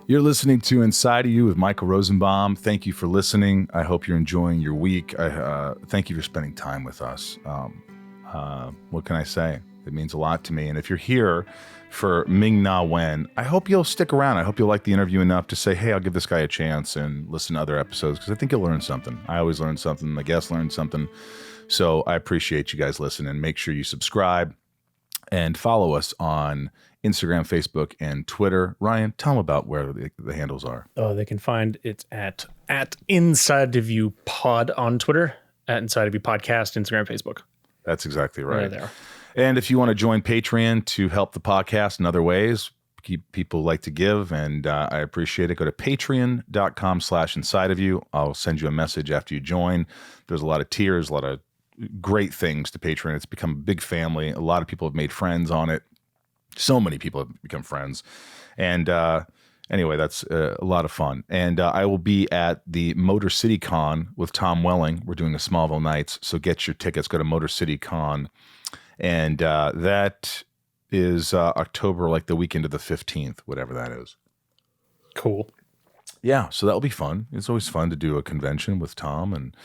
You're listening to Inside of You with Michael Rosenbaum. Thank you for listening. I hope you're enjoying your week. Thank you for spending time with us. What can I say? It means a lot to me. And if you're here for Ming-Na Wen, I hope you'll stick around. I hope you'll like the interview enough to say, hey, I'll give this guy a chance and listen to other episodes, because I think you'll learn something. I always learn something. My guests learn something. So I appreciate you guys listening. Make sure you subscribe and follow us on Instagram, Facebook, and Twitter. Ryan, tell them about where the handles are. Oh, they can find it at Inside of You Pod on Twitter, at Inside of You Podcast, Instagram, Facebook. That's exactly right. There. And if you want to join Patreon to help the podcast in other ways, people like to give, and I appreciate it. Go to patreon.com/inside of you. I'll send you a message after you join. There's a lot of tiers, a lot of great things to Patreon. It's become a big family. A lot of people have made friends on it. So many people have become friends. And anyway, that's a lot of fun. And I will be at the Motor City Con with Tom Welling. We're doing the Smallville Nights. So get your tickets. Go to Motor City Con. And that is October, like the weekend of the 15th, whatever that is. Cool. Yeah, so that'll be fun. It's always fun to do a convention with Tom and,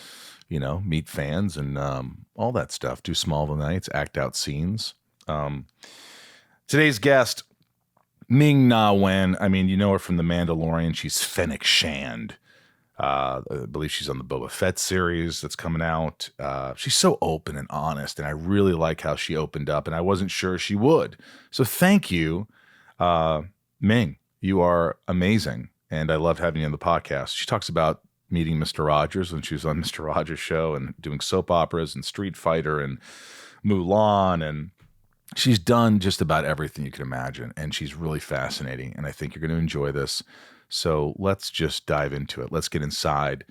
you know, meet fans and all that stuff. Do Smallville Nights, act out scenes. Today's guest, Ming-Na Wen. I mean, you know her from The Mandalorian. She's Fennec Shand. I believe she's on the Boba Fett series that's coming out. She's so open and honest, and I really like how she opened up, and I wasn't sure she would. So thank you, Ming. You are amazing, and I love having you on the podcast. She talks about meeting Mr. Rogers when she was on Mr. Rogers' show and doing soap operas and Street Fighter and Mulan, and she's done just about everything you can imagine, and she's really fascinating, and I think you're going to enjoy this. So let's just dive into it. Let's get inside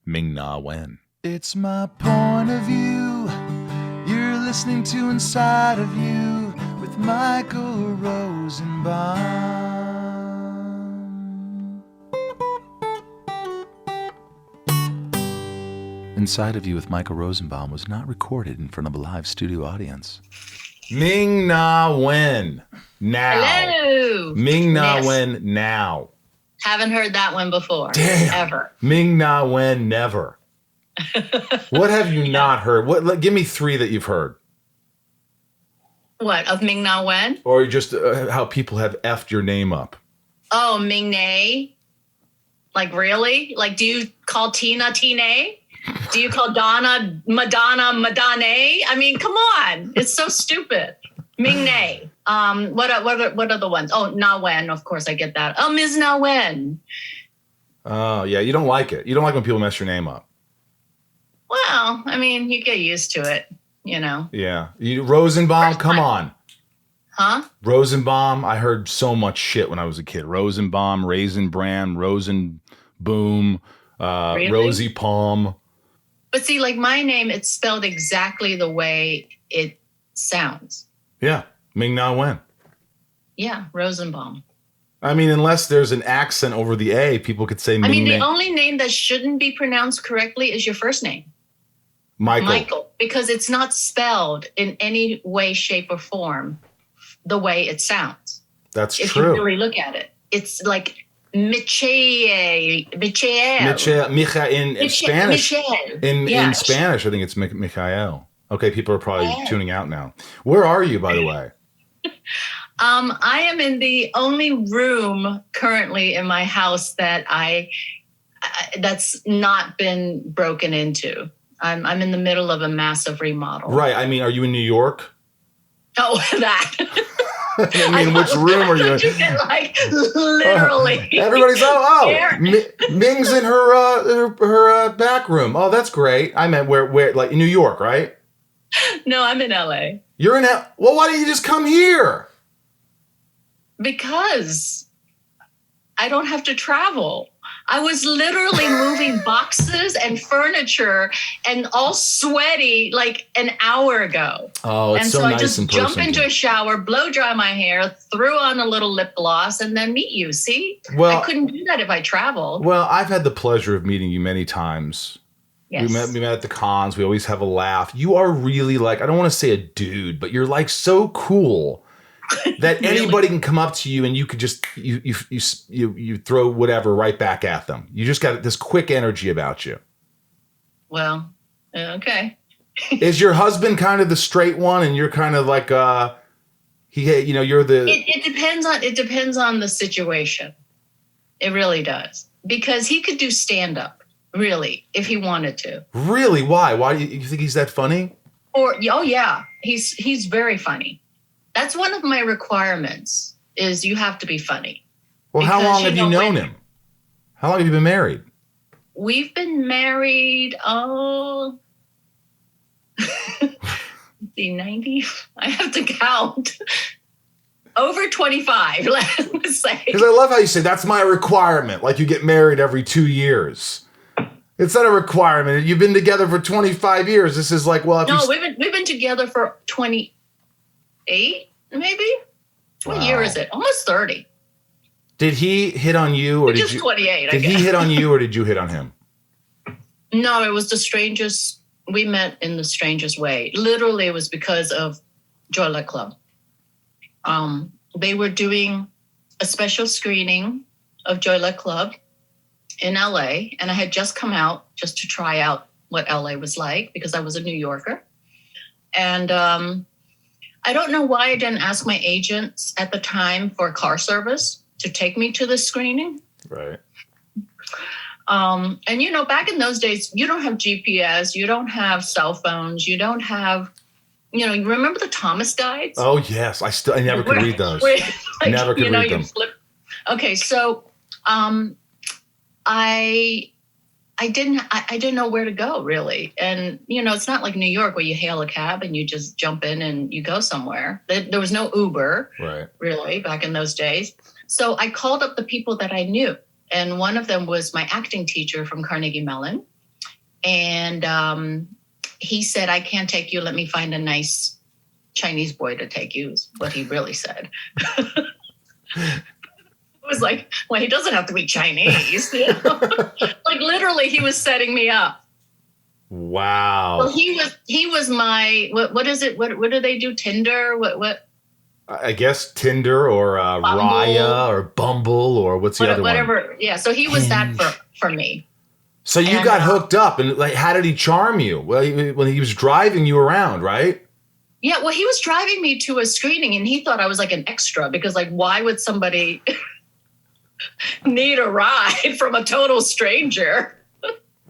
Ming-Na Wen. It's my point of view. You're listening to Inside of You with Michael Rosenbaum. Inside of You with Michael Rosenbaum was not recorded in front of a live studio audience. Ming-Na Wen now. Hello. Ming-Na Wen now. Haven't heard that one before. Damn. Ever. Ming-Na Wen never. What have you not heard? Give me three that you've heard. What, of Ming-Na Wen? Or just how people have effed your name up. Oh, Ming-Na? Like, really? Like, do you call Tina Tina? Do you call Donna Madonna Madonna? I mean, come on. It's so stupid. Ming-Na. What are the ones? Oh, Na Wen, of course, I get that. Oh, Ms. Na Wen. Oh, yeah, you don't like it. You don't like when people mess your name up. Well, I mean, you get used to it, you know. Yeah. Rosenbaum, come on. Huh? Rosenbaum, I heard so much shit when I was a kid. Rosenbaum, Raisin Bran, Rosenboom, Really? Rosie Palm. But see, like my name, it's spelled exactly the way it sounds. Yeah, Ming-Na Wen. Yeah, Rosenbaum. I mean, unless there's an accent over the A, people could say Ming-Na. I mean, the only name that shouldn't be pronounced correctly is your first name. Michael. Because it's not spelled in any way, shape, or form the way it sounds. That's if true. If you really look at it. It's like Michael in Spanish. In Spanish, I think it's Michael. Okay, people are probably tuning out now. Where are you, by the way? I am in the only room currently in my house that that's not been broken into. I'm in the middle of a massive remodel. Right. I mean, are you in New York? Oh, that. I mean, which room are you in? You get, like, literally. Everybody's Ming's in her back room. Oh, that's great. I meant where like in New York, right? No, I'm in LA. You're in Well, why don't you just come here? Because I don't have to travel. I was literally moving boxes and furniture and all sweaty like an hour ago. Oh, it's and so nice I just in person. jump into a shower, blow dry my hair, threw on a little lip gloss, and then meet you. See? Well, I couldn't do that if I traveled. Well, I've had the pleasure of meeting you many times. Yes. We met at the cons. We always have a laugh. You are really like, I don't want to say a dude, but you're like so cool. that Really? anybody can come up to you and you could just you throw whatever right back at them. You just got this quick energy about you. Well, okay. Is your husband kind of the straight one, and you're kind of like you're the? It depends on the situation. It really does, because he could do stand up, really, if he wanted to. Really? Why? Why do you think he's that funny? Oh yeah, he's very funny. That's one of my requirements, is you have to be funny. Well, how long have you known him? How long have you been married? We've been married, the 90, I have to count. Over 25, let's say. Because I love how you say, that's my requirement. Like you get married every 2 years. It's not a requirement. You've been together for 25 years. This is like, well, no, we've been together for 28, maybe. What year is it? Almost 30. Did he hit on you, or just 28? Did he hit on you, or did you hit on him? No, it was the strangest. We met in the strangest way. Literally, it was because of Joy Luck Club. They were doing a special screening of Joy Luck Club in LA, and I had just come out just to try out what LA was like, because I was a New Yorker. And I don't know why I didn't ask my agents at the time for car service to take me to the screening. Right. And back in those days, you don't have GPS, you don't have cell phones, you don't have, you remember the Thomas guides? Oh yes, I never could read those. Never could read them. Okay, so I didn't know where to go, really. And it's not like New York where you hail a cab and you just jump in and you go somewhere. There was no Uber, right, really, back in those days. So I called up the people that I knew. And one of them was my acting teacher from Carnegie Mellon. And he said, I can't take you. Let me find a nice Chinese boy to take you, is what he really said. It was like, well, he doesn't have to be Chinese. Like literally, he was setting me up. Wow. Well, he was my, what is it? What do they do? Tinder? What? I guess Tinder or Raya or Bumble or what's the other whatever. one? Yeah. So he was that for me. So you got hooked up, and like, how did he charm you? Well, when he was driving you around, right? Yeah. Well, he was driving me to a screening, and he thought I was like an extra, because like, why would somebody need a ride from a total stranger?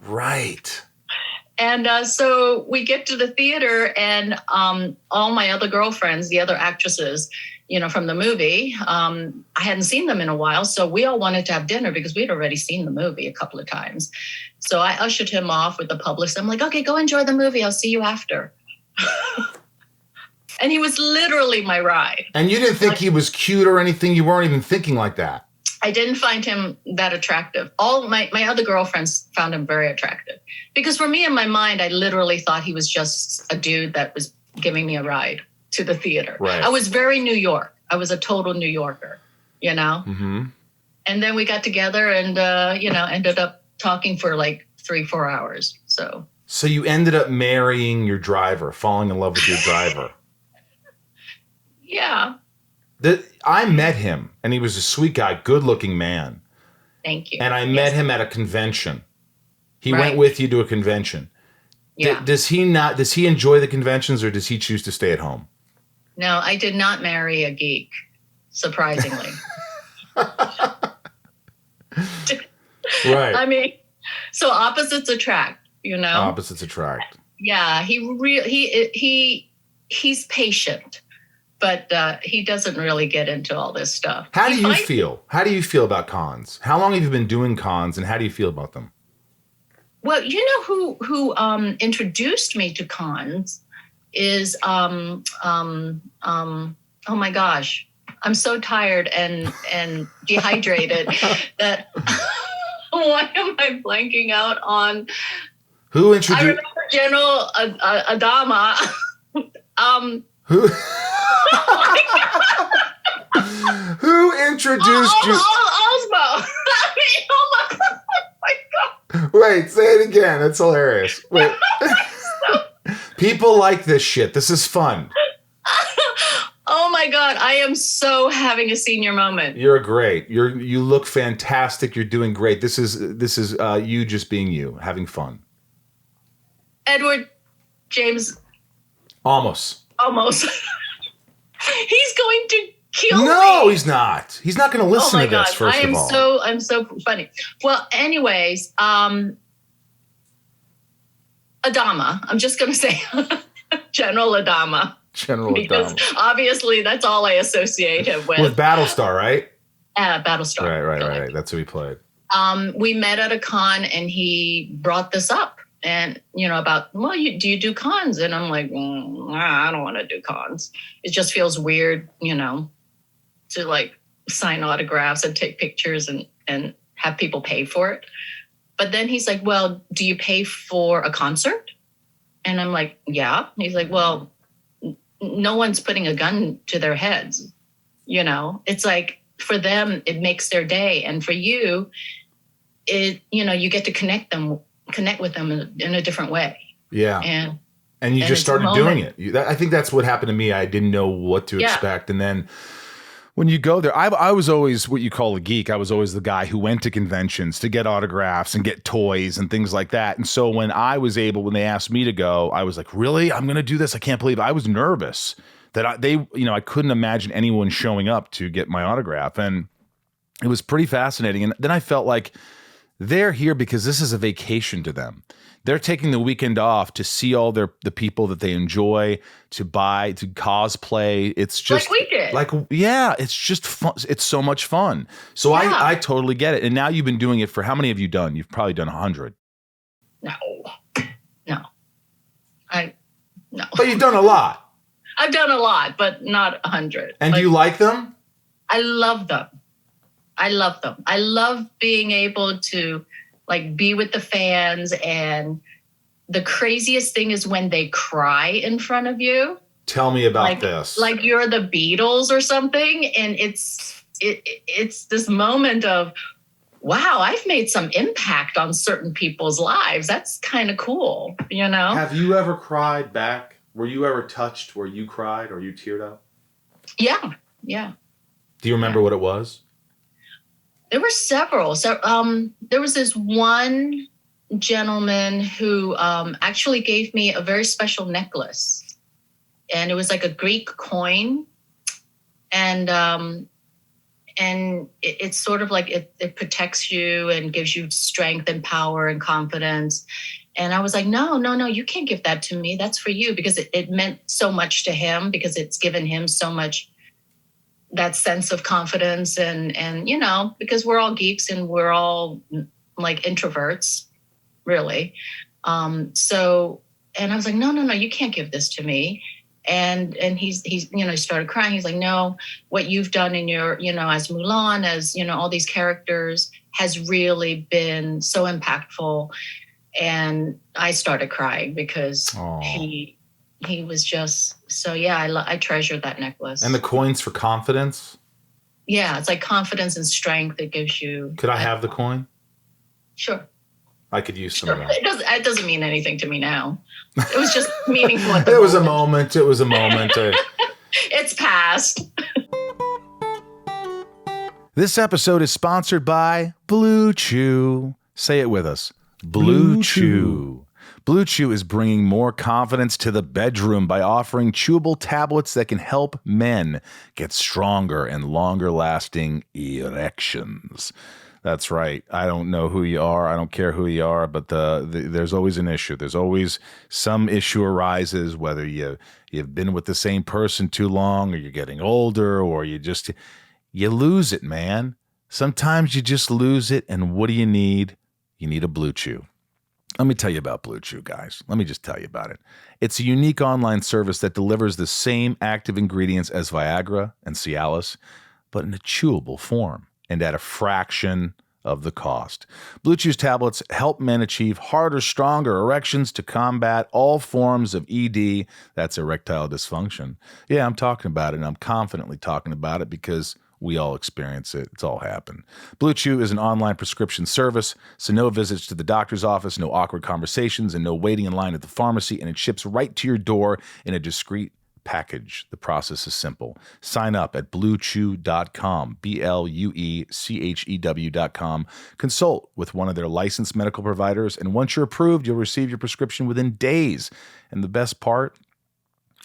Right. And so we get to the theater, and all my other girlfriends, the other actresses, from the movie, I hadn't seen them in a while. So we all wanted to have dinner because we had already seen the movie a couple of times. So I ushered him off with the publicist. I'm like, okay, go enjoy the movie. I'll see you after. And he was literally my ride. And you didn't think he was cute or anything? You weren't even thinking like that? I didn't find him that attractive. All my other girlfriends found him very attractive. Because for me, in my mind, I literally thought he was just a dude that was giving me a ride to the theater. Right. I was very New York. I was a total New Yorker, Mm-hmm. And then we got together and, ended up talking for like 3-4 hours. So you ended up marrying your driver, falling in love with your driver. Yeah. I met him, and he was a sweet guy, good-looking man. Thank you. And I met him at a convention. He went with you to a convention. Yeah. Does he enjoy the conventions, or does he choose to stay at home? No, I did not marry a geek, surprisingly. Right. I mean, so opposites attract, Opposites attract. Yeah, he's patient. But he doesn't really get into all this stuff. How do you feel? How do you feel about cons? How long have you been doing cons, and how do you feel about them? Well, who introduced me to cons is oh my gosh, I'm so tired and dehydrated that why am I blanking out on? Who introduced? I remember General Adama. Who? Who introduced you? Osmo. I mean, oh my God. Wait, say it again. That's hilarious. Wait. People like this shit. This is fun. Oh my my God. I am so having a senior moment. You're great. You look fantastic. You're doing great. This is you just being you, having fun. Edward James. Almost. He's going to kill me. No, he's not. He's not going to listen to this, first of all. I'm so funny. Well, anyways, Adama. I'm just going to say General Adama. Because obviously that's all I associate him with. With Battlestar, right? Battlestar. Right. That's who he played. We met at a con and he brought this up and, about, do you do cons? And I'm like, I don't want to do cons. It just feels weird, to like sign autographs and take pictures and have people pay for it. But then he's like, well, do you pay for a concert? And I'm like, yeah. He's like, well, no one's putting a gun to their heads. It's like for them, it makes their day. And for you, you get to connect with them in a different way. Yeah. And you just started doing it. I think that's what happened to me. I didn't know what to expect. And then when you go there, I was always what you call a geek. I was always the guy who went to conventions to get autographs and get toys and things like that. And so when they asked me to go, I was like, really? I'm going to do this? I can't believe it. I was nervous that I couldn't imagine anyone showing up to get my autograph. And it was pretty fascinating. And then I felt like they're here because this is a vacation to them. They're taking the weekend off to see all the people that they enjoy, to buy, to cosplay. It's just like we did. It's just fun. It's so much fun. So I totally get it. And now you've been doing it for how many have you done? You've probably done 100. No. But you've done a lot. I've done a lot, but not 100. And do you like them? I love them. I love being able to be with the fans, and the craziest thing is when they cry in front of you. Tell me about this. Like you're the Beatles or something, and it's this moment of, wow, I've made some impact on certain people's lives. That's kind of cool, Have you ever cried back? Were you ever touched where you cried or you teared up? Yeah. Do you remember what it was? There were several. So there was this one gentleman who actually gave me a very special necklace. And it was like a Greek coin. And it's sort of like it protects you and gives you strength and power and confidence. And I was like, no, you can't give that to me. That's for you, because it meant so much to him, because it's given him so much, that sense of confidence and because we're all geeks and we're all like introverts, really. So, and I was like, no, you can't give this to me. And he's he started crying. He's like, no, what you've done in your, as Mulan, as, all these characters has really been so impactful. And I started crying because he was just, so I treasure that necklace. And the coin's for confidence? Yeah, it's like confidence and strength it gives you. Could I have the coin? Sure. I could use some of that. It doesn't mean anything to me now. It was just meaningful at the It moment. was a moment. It's past. This episode is sponsored by Blue Chew. Say it with us. Blue Chew. Blue Chew is bringing more confidence to the bedroom by offering chewable tablets that can help men get stronger and longer-lasting erections. That's right. I don't know who you are. I don't care who you are, but there's always an issue. There's always some issue arises, whether you've been with the same person too long, or you're getting older, or you lose it, man. Sometimes you just lose it, and what do you need? You need a Blue Chew. Let me tell you about Blue Chew, guys. Let me just tell you about it. It's a unique online service that delivers the same active ingredients as Viagra and Cialis, but in a chewable form and at a fraction of the cost. Blue Chew's tablets help men achieve harder, stronger erections to combat all forms of ED, that's erectile dysfunction. Yeah, I'm talking about it, and I'm confidently talking about it because we all experience it. It's all happened. Blue Chew is an online prescription service, so no visits to the doctor's office, no awkward conversations, and no waiting in line at the pharmacy, and it ships right to your door in a discreet package. The process is simple. Sign up at bluechew.com, BLUECHEW.com. Consult with one of their licensed medical providers, and once you're approved, you'll receive your prescription within days. And the best part,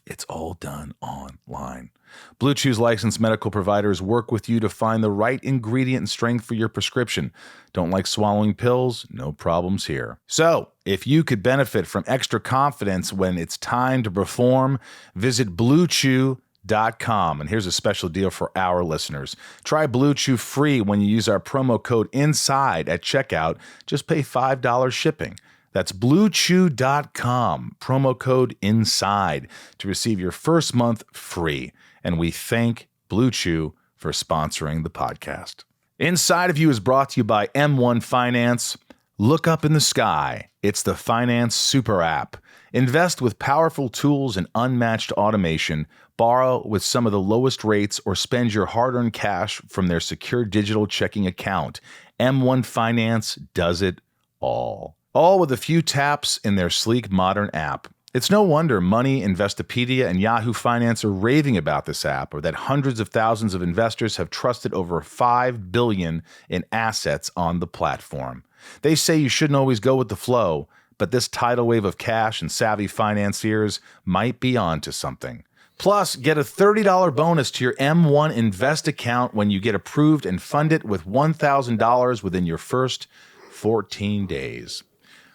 it's all done online. Blue Chew's licensed medical providers work with you to find the right ingredient and strength for your prescription. Don't like swallowing pills? No problems here. So, if you could benefit from extra confidence when it's time to perform, visit BlueChew.com. And here's a special deal for our listeners. Try Blue Chew free when you use our promo code INSIDE at checkout. Just pay $5 shipping. That's BlueChew.com, promo code INSIDE to receive your first month free. And we thank Blue Chew for sponsoring the podcast. Inside of You is brought to you by M1 Finance. Look up in the sky. It's the finance super app. Invest with powerful tools and unmatched automation. Borrow with some of the lowest rates or spend your hard-earned cash from their secure digital checking account. M1 Finance does it all. All with a few taps in their sleek modern app. It's no wonder Money, Investopedia, and Yahoo Finance are raving about this app, or that hundreds of thousands of investors have trusted over $5 billion in assets on the platform. They say you shouldn't always go with the flow, but this tidal wave of cash and savvy financiers might be onto something. Plus, get a $30 bonus to your M1 Invest account when you get approved and fund it with $1,000 within your first 14 days.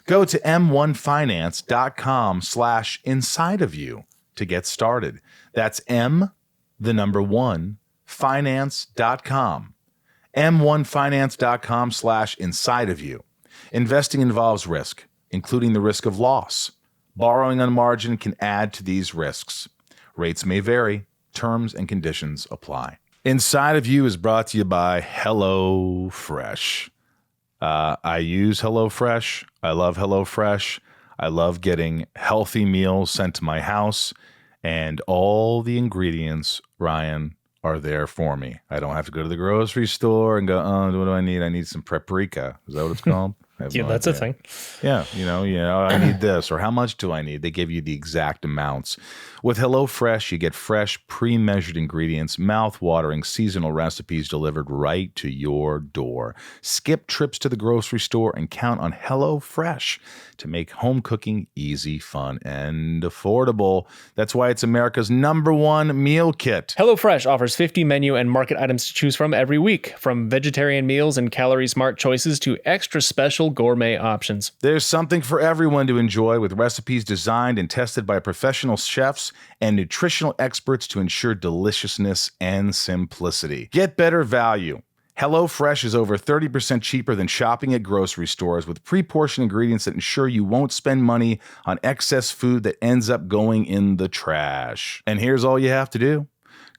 Go to m1finance.com/insideofyou to get started. That's finance.com. m1finance.com/insideofyou. Investing involves risk, including the risk of loss. Borrowing on margin can add to these risks. Rates may vary. Terms and conditions apply. Inside of You is brought to you by HelloFresh. I use HelloFresh. I love HelloFresh. I love getting healthy meals sent to my house, and all the ingredients, Ryan, are there for me. I don't have to go to the grocery store and go, oh, what do I need? I need some paprika. Is that what it's called? Yeah, that's a thing. Yeah, I need this, or how much do I need? They give you the exact amounts. With HelloFresh, you get fresh, pre-measured ingredients, mouth-watering seasonal recipes delivered right to your door. Skip trips to the grocery store and count on HelloFresh to make home cooking easy, fun, and affordable. That's why it's America's #1 meal kit. HelloFresh offers 50 menu and market items to choose from every week, from vegetarian meals and calorie-smart choices to extra special gourmet options. There's something for everyone to enjoy, with recipes designed and tested by professional chefs and nutritional experts to ensure deliciousness and simplicity. Get better value. HelloFresh is over 30% cheaper than shopping at grocery stores, with pre-portioned ingredients that ensure you won't spend money on excess food that ends up going in the trash. And here's all you have to do.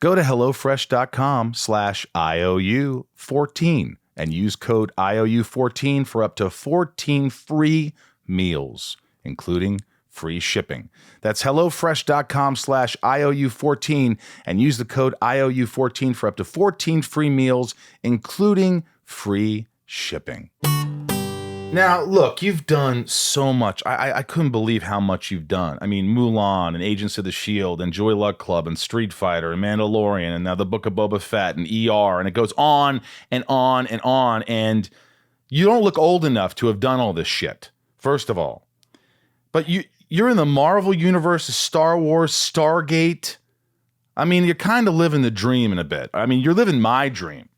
Go to HelloFresh.com/IOU14 and use code IOU14 for up to 14 free meals, including free shipping. That's HelloFresh.com/IOU14 and use the code IOU14 for up to 14 free meals, including free shipping. Now, look, you've done so much. I couldn't believe how much you've done. I mean, Mulan and Agents of the S.H.I.E.L.D. and Joy Luck Club and Street Fighter and Mandalorian and now the Book of Boba Fett and ER, and it goes on and on and on. And you don't look old enough to have done all this shit, first of all. But you're in the Marvel Universe, Star Wars, Stargate. I mean, you're kind of living the dream in a bit. I mean, you're living my dream.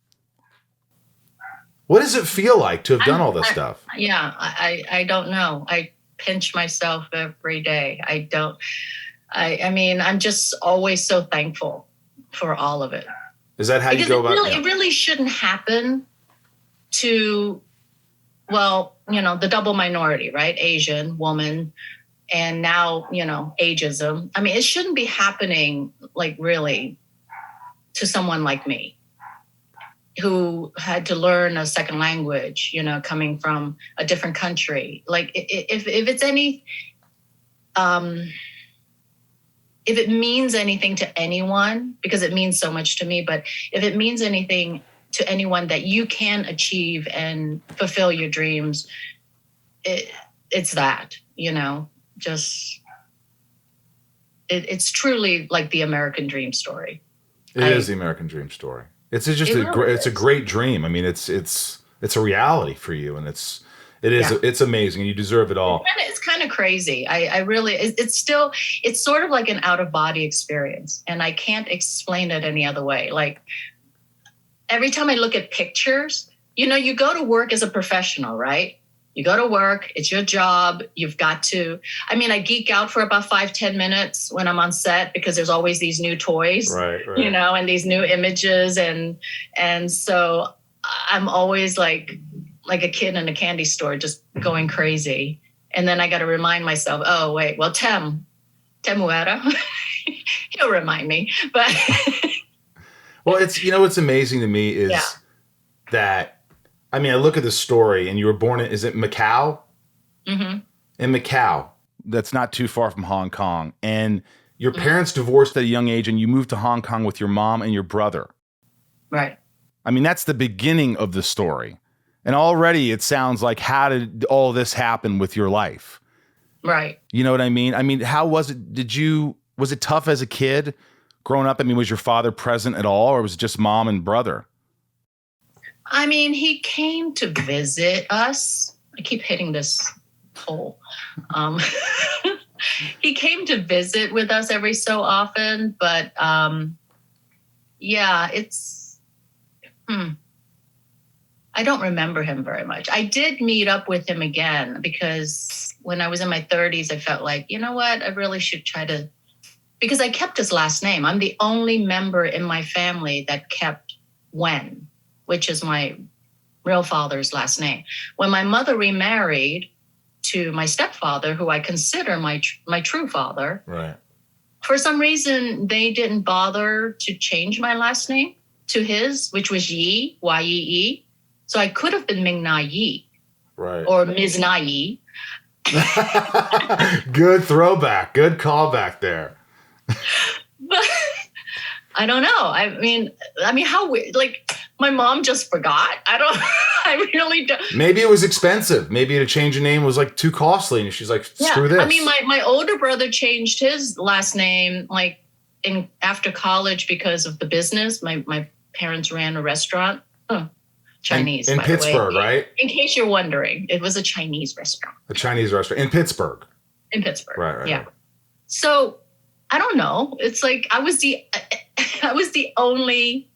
What does it feel like to have done all this stuff? Yeah, I don't know. I pinch myself every day. I mean, I'm just always so thankful for all of it. Is that how you go about it? It really shouldn't happen to, well, the double minority, right? Asian, woman, and now, ageism. I mean, it shouldn't be happening, really, to someone like me, who had to learn a second language, coming from a different country. Like, if it's any, if it means anything to anyone, because it means so much to me, but if it means anything to anyone that you can achieve and fulfill your dreams, it's that, just it's truly like the American dream story. It is the American dream story. It's just it's a great dream. I mean, it's a reality for you, and it's amazing, and you deserve it all. It's kind of crazy. I really, it's sort of like an out of body experience, and I can't explain it any other way. Like every time I look at pictures, you go to work as a professional, right? You go to work, it's your job. You've got to, I geek out for about 5-10 minutes when I'm on set because there's always these new toys, right. And these new images. And so I'm always like a kid in a candy store, just going crazy. And then I got to remind myself, oh, wait, well, Temuera, he'll remind me. But well, it's, what's amazing to me is that, I look at the story, and you were born is it Macau? Mm-hmm. In Macau. That's not too far from Hong Kong. And your parents divorced at a young age, and you moved to Hong Kong with your mom and your brother. Right. That's the beginning of the story. And already it sounds like, how did all this happen with your life? Right. You know what I mean? How was it? Was it tough as a kid growing up? Was your father present at all, or was it just mom and brother? He came to visit us. I keep hitting this pole. He came to visit with us every so often, but it's, I don't remember him very much. I did meet up with him again because when I was in my 30s, I felt like, you know what, I really should try to, because I kept his last name. I'm the only member in my family that kept Wen, which is my real father's last name. When my mother remarried to my stepfather, who I consider my true father, right, for some reason, they didn't bother to change my last name to his, which was Yi, Y-E-E. So I could have been Ming-Na Yi, right, or Ms. Na Yi. Good throwback. Good callback there. But I don't know. How like my mom just forgot. I really don't. Maybe it was expensive. Maybe to change a name was like too costly, and she's like, screw this. My older brother changed his last name like after college because of the business. My parents ran a restaurant. Chinese in Pittsburgh, right? In case you're wondering, it was a Chinese restaurant. A Chinese restaurant in Pittsburgh. In Pittsburgh, right. Yeah. So I don't know. It's like I was the only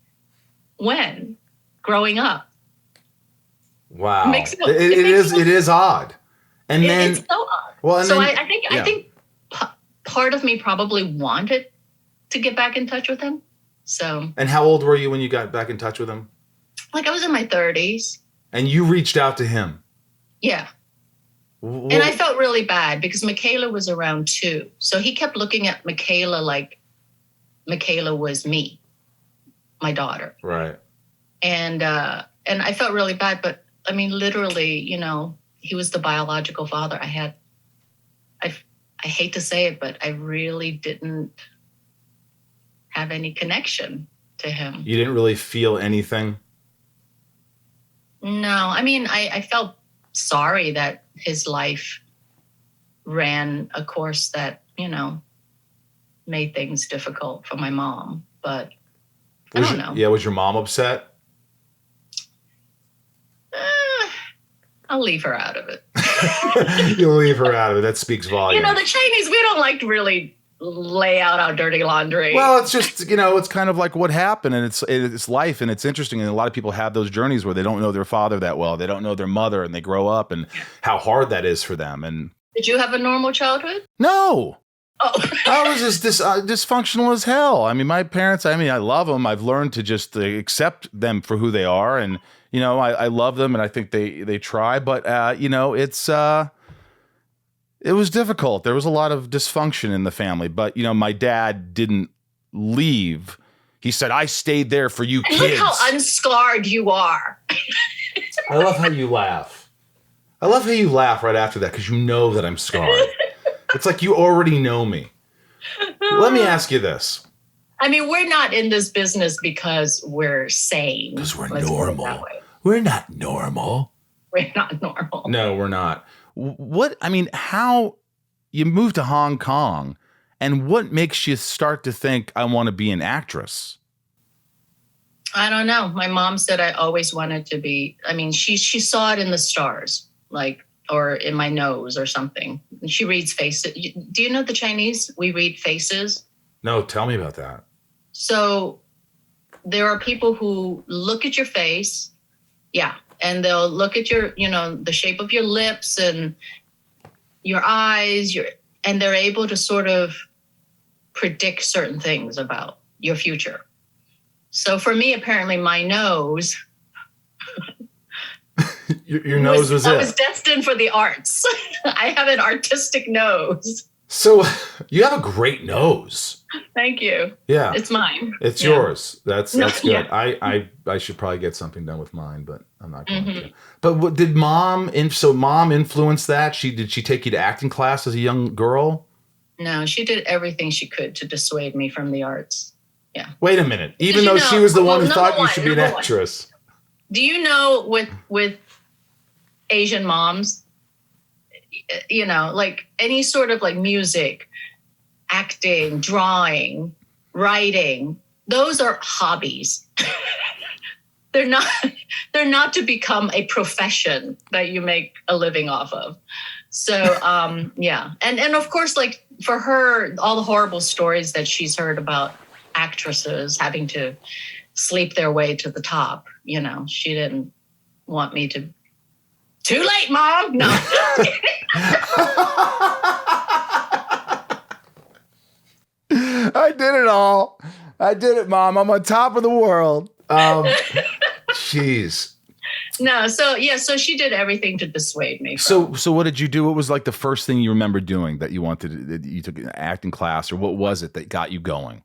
Wen growing up. Wow, it is odd. And then it's so odd. Well, and so then, I think part of me probably wanted to get back in touch with him. So. And how old were you when you got back in touch with him? Like I was in my 30s. And you reached out to him? Yeah. And I felt really bad because Michaela was around too. So he kept looking at Michaela like Michaela was me, my daughter. Right. And I felt really bad, but literally, he was the biological father I had. I hate to say it, but I really didn't have any connection to him. You didn't really feel anything? No, I felt sorry that his life ran a course that, made things difficult for my mom. But I don't know. Yeah, was your mom upset? I'll leave her out of it. You'll leave her out of it. That speaks volumes. The Chinese, we don't like to really lay out our dirty laundry. Well, it's just, it's kind of like what happened, and it's life, and it's interesting. And a lot of people have those journeys where they don't know their father that well. They don't know their mother, and they grow up, and how hard that is for them. And did you have a normal childhood? No. Oh. I was just dysfunctional as hell. My parents, I love them. I've learned to just accept them for who they are. And, I love them, and I think they try. But, it was difficult. There was a lot of dysfunction in the family. But, my dad didn't leave. He said, I stayed there for you kids. Look how unscarred you are. I love how you laugh. I love how you laugh right after that because you know that I'm scarred. It's like you already know me. Let me ask you this. We're not in this business because we're sane. Because we're normal. We're not normal. We're not normal. No, we're not. How you moved to Hong Kong And what makes you start to think, I want to be an actress? I don't know. My mom said I always wanted to be. I mean, she saw it in the stars, like, or in my nose or something. And she reads faces. Do you know the Chinese? We read faces. No, tell me about that. So there are people who look at your face, and they'll look at your, the shape of your lips and your eyes, and they're able to sort of predict certain things about your future. So for me, apparently my nose. your nose was it. I was destined for the arts. I have an artistic nose. So you have a great nose. Thank you. Yeah. It's mine. It's yours. That's good. Yeah. I should probably get something done with mine, but I'm not going to. But what did mom influence that? Did she take you to acting class as a young girl? No, she did everything she could to dissuade me from the arts. Yeah. Wait a minute. Even though she was the one who thought you should be an actress. Do you know with Asian moms, like any sort of like music, acting, drawing, writing, those are hobbies. They're not to become a profession that you make a living off of. So, yeah. And of course, like for her, all the horrible stories that she's heard about actresses having to sleep their way to the top, she didn't want me to. Too late, Mom. No. I did it all. I did it, Mom. I'm on top of the world. Jeez. No, so she did everything to dissuade me. So what did you do? What was like the first thing you remember doing that you that you took an acting class, or what was it that got you going?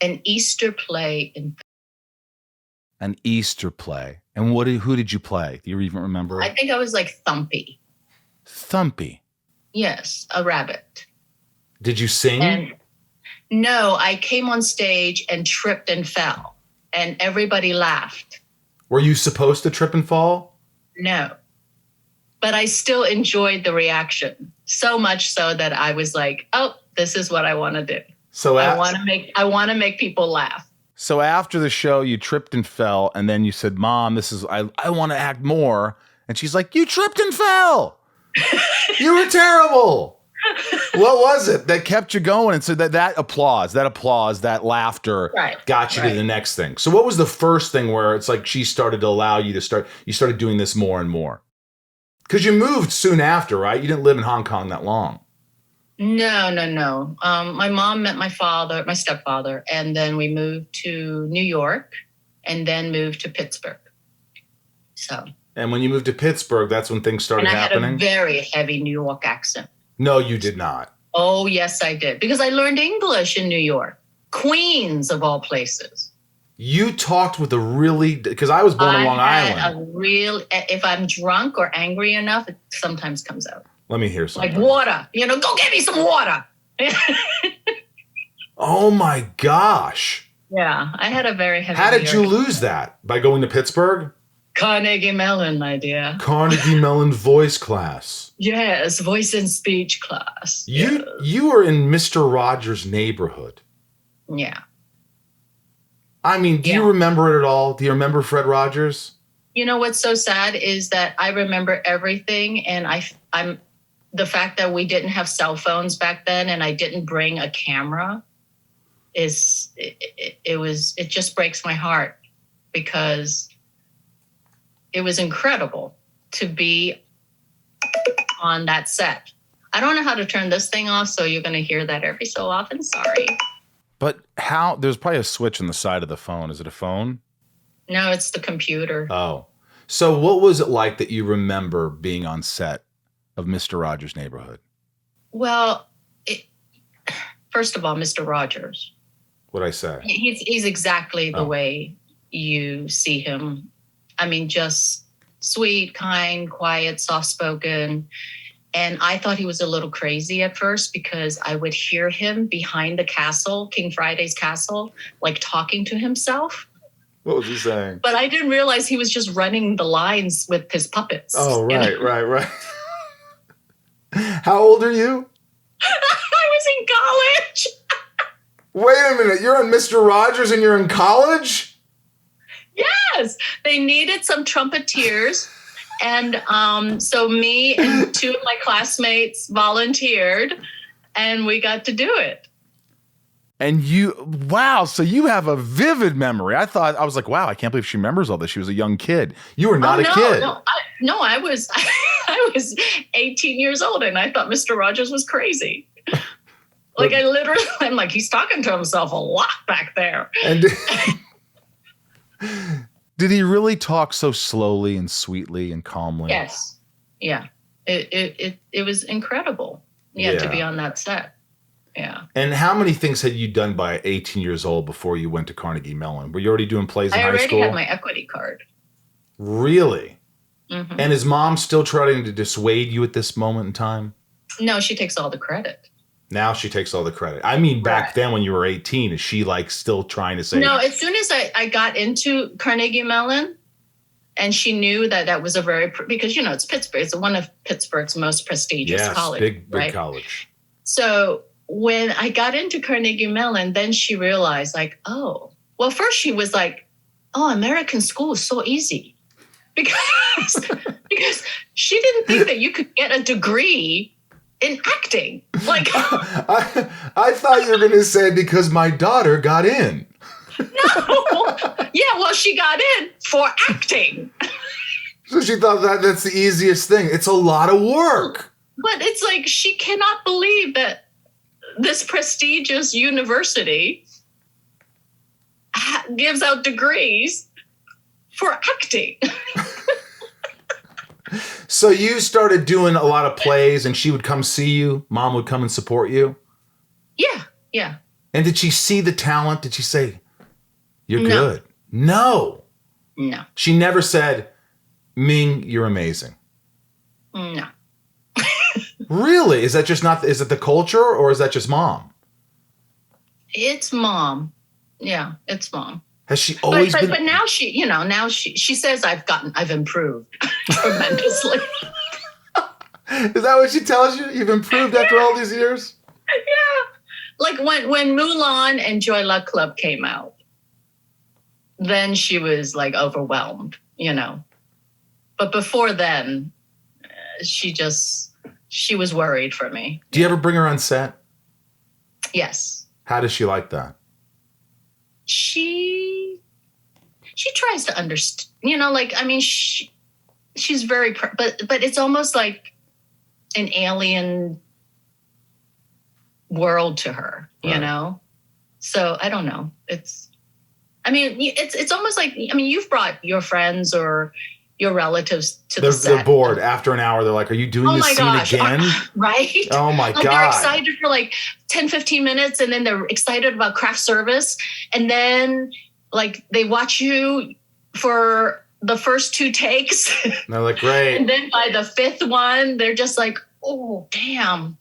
An Easter play. An Easter play. And who did you play? Do you even remember? I think I was like Thumpy. Thumpy? Yes, a rabbit. Did you sing? No, I came on stage and tripped and fell, and everybody laughed. Were you supposed to trip and fall? No. But I still enjoyed the reaction, so much so that I was like, oh, this is what I want to do. So I want to make people laugh. So after the show, you tripped and fell, and then you said, Mom, I want to act more. And she's like, you tripped and fell. You were terrible. What was it that kept you going? And so that applause, that laughter got you to the next thing. So what was the first thing where it's like she started to allow you to you started doing this more and more? Because you moved soon after, right? You didn't live in Hong Kong that long. No. My mom met my stepfather, and then we moved to New York and then moved to Pittsburgh. So. And when you moved to Pittsburgh, that's when things started happening? I had a very heavy New York accent. No, you did not. Oh, yes, I did. Because I learned English in New York. Queens, of all places. You talked with because I was born on Long Island. If I'm drunk or angry enough, it sometimes comes out. Let me hear something. Like water. Go get me some water. Oh, my gosh. Yeah, I had a very heavy. How did you lose that? By going to Pittsburgh? Carnegie Mellon, my dear. Carnegie Mellon voice class. Yes, voice and speech class. You were in Mr. Rogers' Neighborhood. Yeah. I mean, do you remember it at all? Do you remember Fred Rogers? You know what's so sad is that I remember everything, and I'm the fact that we didn't have cell phones back then, and I didn't bring a camera. It just breaks my heart because it was incredible to be on that set. I don't know how to turn this thing off, so you're going to hear that every so often. Sorry. But how? There's probably a switch on the side of the phone. Is it a phone? No, it's the computer. Oh. So what was it like that you remember being on set of Mr. Rogers' Neighborhood? Well, first of all, Mr. Rogers. What'd I say? He's exactly the way you see him. I mean, just sweet, kind, quiet, soft-spoken. And I thought he was a little crazy at first because I would hear him behind the castle, King Friday's castle, like talking to himself. What was he saying? But I didn't realize he was just running the lines with his puppets. Oh, right. How old are you? I was in college. Wait a minute. You're on Mr. Rogers and you're in college? Yes. They needed some trumpeters. And so me and two of my classmates volunteered, and we got to do it. And wow, so you have a vivid memory. I was like, wow, I can't believe she remembers all this. She was a young kid. You were not a kid. I was I was 18 years old, and I thought Mr. Rogers was crazy. Like I'm like, he's talking to himself a lot back there. And did he really talk so slowly and sweetly and calmly? Yes. Yeah. It was incredible. Yeah, to be on that set. Yeah. And how many things had you done by 18 years old before you went to Carnegie Mellon? Were you already doing plays in high school? I already had my equity card. Really? Mm-hmm. And is mom still trying to dissuade you at this moment in time? No, she takes all the credit. Now she takes all the credit. I mean, back then when you were 18, is she like still trying to say? No, as soon as I got into Carnegie Mellon, and she knew that was because, it's Pittsburgh. It's one of Pittsburgh's most prestigious colleges. Big college. So when I got into Carnegie Mellon, then she realized well, first she was like, oh, American school is so easy. Because she didn't think that you could get a degree in acting. Like, I thought you were going to say because my daughter got in. No. Yeah, well, she got in for acting. So she thought that's the easiest thing. It's a lot of work. But it's like she cannot believe that this prestigious university gives out degrees for acting. So you started doing a lot of plays and she would come see you? Mom would come and support you? Yeah. And did she see the talent? Did she say, you're good? No. She never said, Ming, you're amazing. No. Really? Is that just is it the culture or is that just mom? It's mom. Yeah, it's mom. Has she always been? But now she says I've improved tremendously. Is that what she tells you? You've improved after all these years? Yeah. Like when Mulan and Joy Luck Club came out, then she was like overwhelmed, But before then, she was worried for me. Do you ever bring her on set? Yes. How does she like that? She tries to understand, she's very, but it's almost like an alien world to her, right. So I don't know. It's almost like, you've brought your friends or your relatives to the set. They're bored. After an hour, they're like, are you doing this scene again? Right? Oh my God. They're excited for like 10, 15 minutes and then they're excited about craft service. And then like they watch you for the first 2 takes. And they're like, great. And then by the 5th one, they're just like, oh, damn,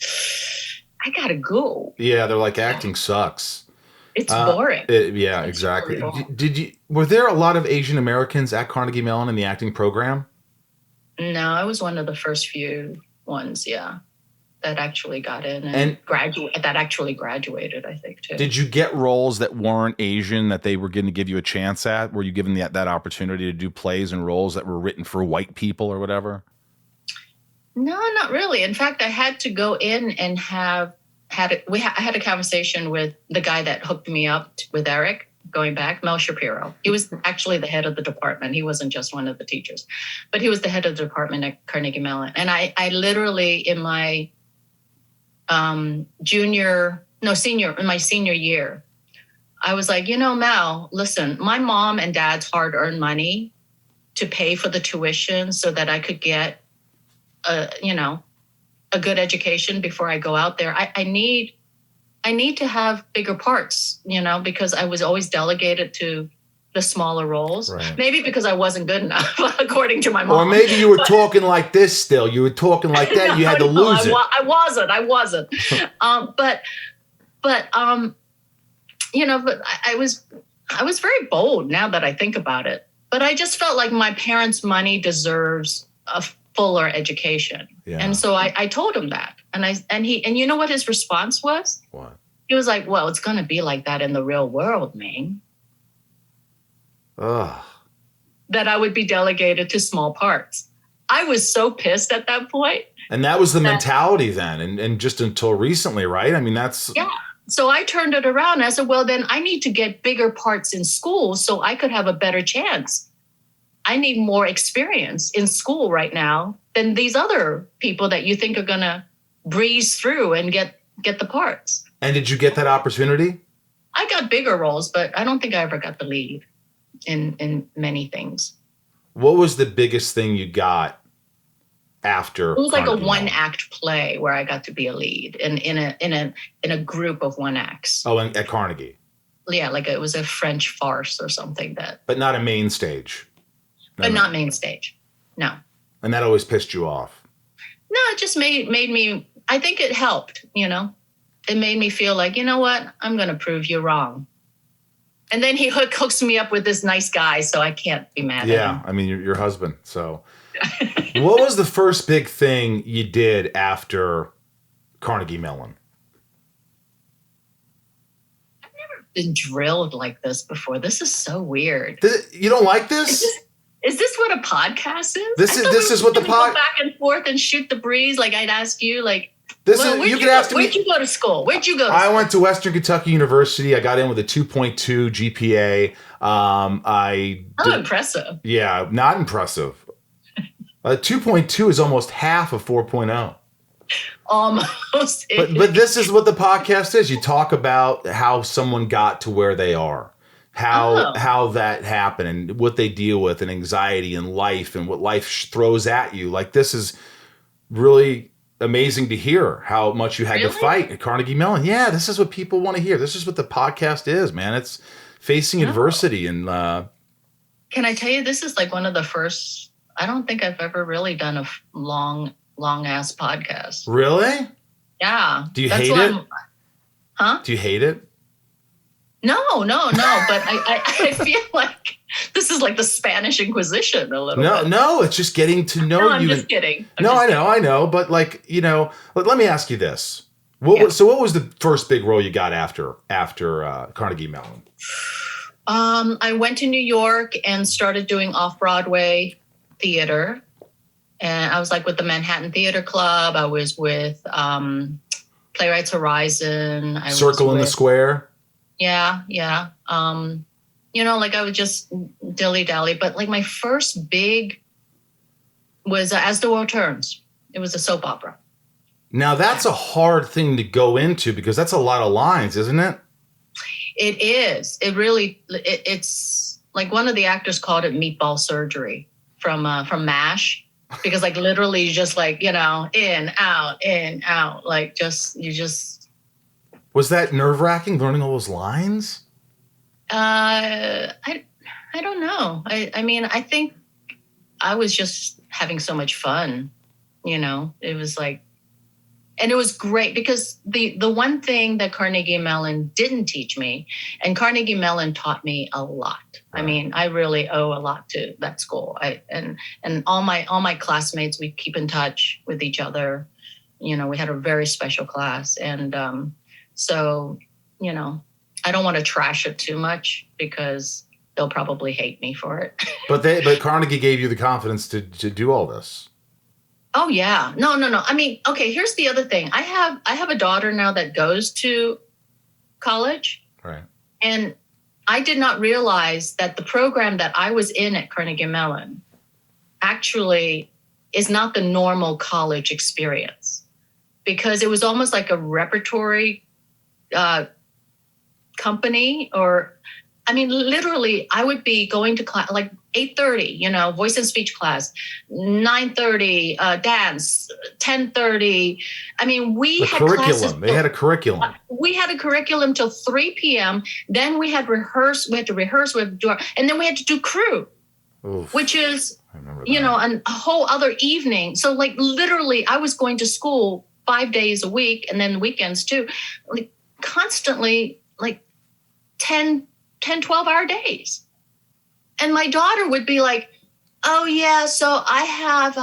I gotta go. Yeah, they're like, acting sucks. It's boring. Yeah, exactly. Really were there a lot of Asian Americans at Carnegie Mellon in the acting program? No, I was one of the first few ones, that actually got in and that actually graduated, I think, too. Did you get roles that weren't Asian that they were going to give you a chance at? Were you given that opportunity to do plays and roles that were written for white people or whatever? No, not really. In fact, I had to go in and I had a conversation with the guy that hooked me up with Eric, going back, Mel Shapiro. He was actually the head of the department. He wasn't just one of the teachers, but he was the head of the department at Carnegie Mellon. And I literally in my senior year, I was like, Mel, listen, my mom and dad's hard-earned money to pay for the tuition so that I could get a good education before I go out there. I need to have bigger parts, because I was always delegated to the smaller roles. Right. Maybe because I wasn't good enough, according to my mom. Or maybe you were talking like this still. You were talking like that. You had to lose it. I wasn't. But I was very bold now that I think about it. But I just felt like my parents' money deserves fuller education. Yeah. And so I told him that. And you know what his response was? What? He was like, well, it's going to be like that in the real world, Ming. Ugh. That I would be delegated to small parts. I was so pissed at that point. And that was the mentality then, and just until recently, right? I mean, that's... Yeah. So I turned it around. I said, well, then I need to get bigger parts in school so I could have a better chance. I need more experience in school right now than these other people that you think are going to breeze through and get the parts. And did you get that opportunity? I got bigger roles, but I don't think I ever got the lead in many things. What was the biggest thing you got after? It was like a Carnegie Mellon? 1-act play where I got to be a lead in a group of 1-acts. Oh, at Carnegie. Yeah, like it was a French farce or something But not a main stage. But not main stage. No. And that always pissed you off. No, it just made me, I think it helped, It made me feel like, you know what? I'm going to prove you wrong. And then he hooks me up with this nice guy, so I can't be mad at him. Yeah, I mean, your husband. So what was the first big thing you did after Carnegie Mellon? I've never been drilled like this before. This is so weird. You don't like this? Is this what a podcast is? This is what the go back and forth and shoot the breeze. Like I'd ask you, like, where'd you go to school? Where'd you go to school? I went to Western Kentucky University. I got in with a 2.2 GPA. Impressive. Yeah, not impressive. 2.2 is almost half of 4.0. Almost. But this is what the podcast is. You talk about how someone got to where they are. How that happened and what they deal with and anxiety and life and what life throws at you. Like, this is really amazing to hear how much you had to fight at Carnegie Mellon. Yeah, this is what people want to hear. This is what the podcast is, man. It's facing adversity. And can I tell you, this is like one of the first, I don't think I've ever really done a long ass podcast. Really? Yeah. Do you hate it? Huh? Do you hate it? No. But I feel like this is like the Spanish Inquisition a little bit. No, it's just getting to know you. I'm just kidding. I know. But like, let me ask you this. What was the first big role you got after Carnegie Mellon? I went to New York and started doing off-Broadway theater. And I was like with the Manhattan Theater Club. I was with Playwrights Horizon. Circle in the Square. Yeah. Like I would just dilly-dally. But like my first big was As the World Turns. It was a soap opera. Now that's a hard thing to go into because that's a lot of lines, isn't it? It is. It really, it's like one of the actors called it meatball surgery from MASH. Because like literally just like, in, out, like you just. Was that nerve-wracking learning all those lines? I don't know. I mean, I think I was just having so much fun, it was like, and it was great because the one thing that Carnegie Mellon didn't teach me, and Carnegie Mellon taught me a lot. Right. I mean, I really owe a lot to that school. And all my classmates, we keep in touch with each other. We had a very special class. And so, I don't want to trash it too much because they'll probably hate me for it. But Carnegie gave you the confidence to do all this. Oh yeah. No. I mean, okay, here's the other thing. I have a daughter now that goes to college. Right. And I did not realize that the program that I was in at Carnegie Mellon actually is not the normal college experience because it was almost like a repertory company or, I mean, literally I would be going to class like 8:30, voice and speech class, 9:30 dance, 10:30. I mean, we had curriculum. They had a curriculum. We had a curriculum till 3 p.m. Then we had to rehearse. We had to do, and then we had to do crew, which is, a whole other evening. So like literally I was going to school 5 days a week and then weekends too, like constantly like 10, 12 hour days. And my daughter would be like, Oh yeah, so I have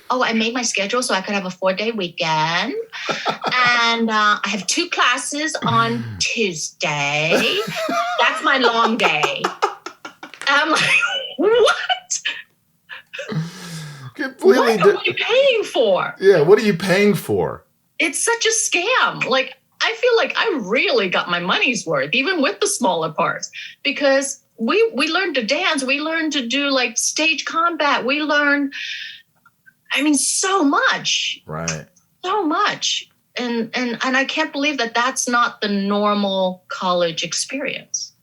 I made my schedule so I could have a 4-day weekend. And I have 2 classes on Tuesday. That's my long day. I'm like, what? Completely. What am I paying for? Yeah, what are you paying for? It's such a scam. Like, I feel like I really got my money's worth, even with the smaller parts, because we learned to dance. We learned to do like stage combat. We learned, so much. Right. So much. And I can't believe that that's not the normal college experience.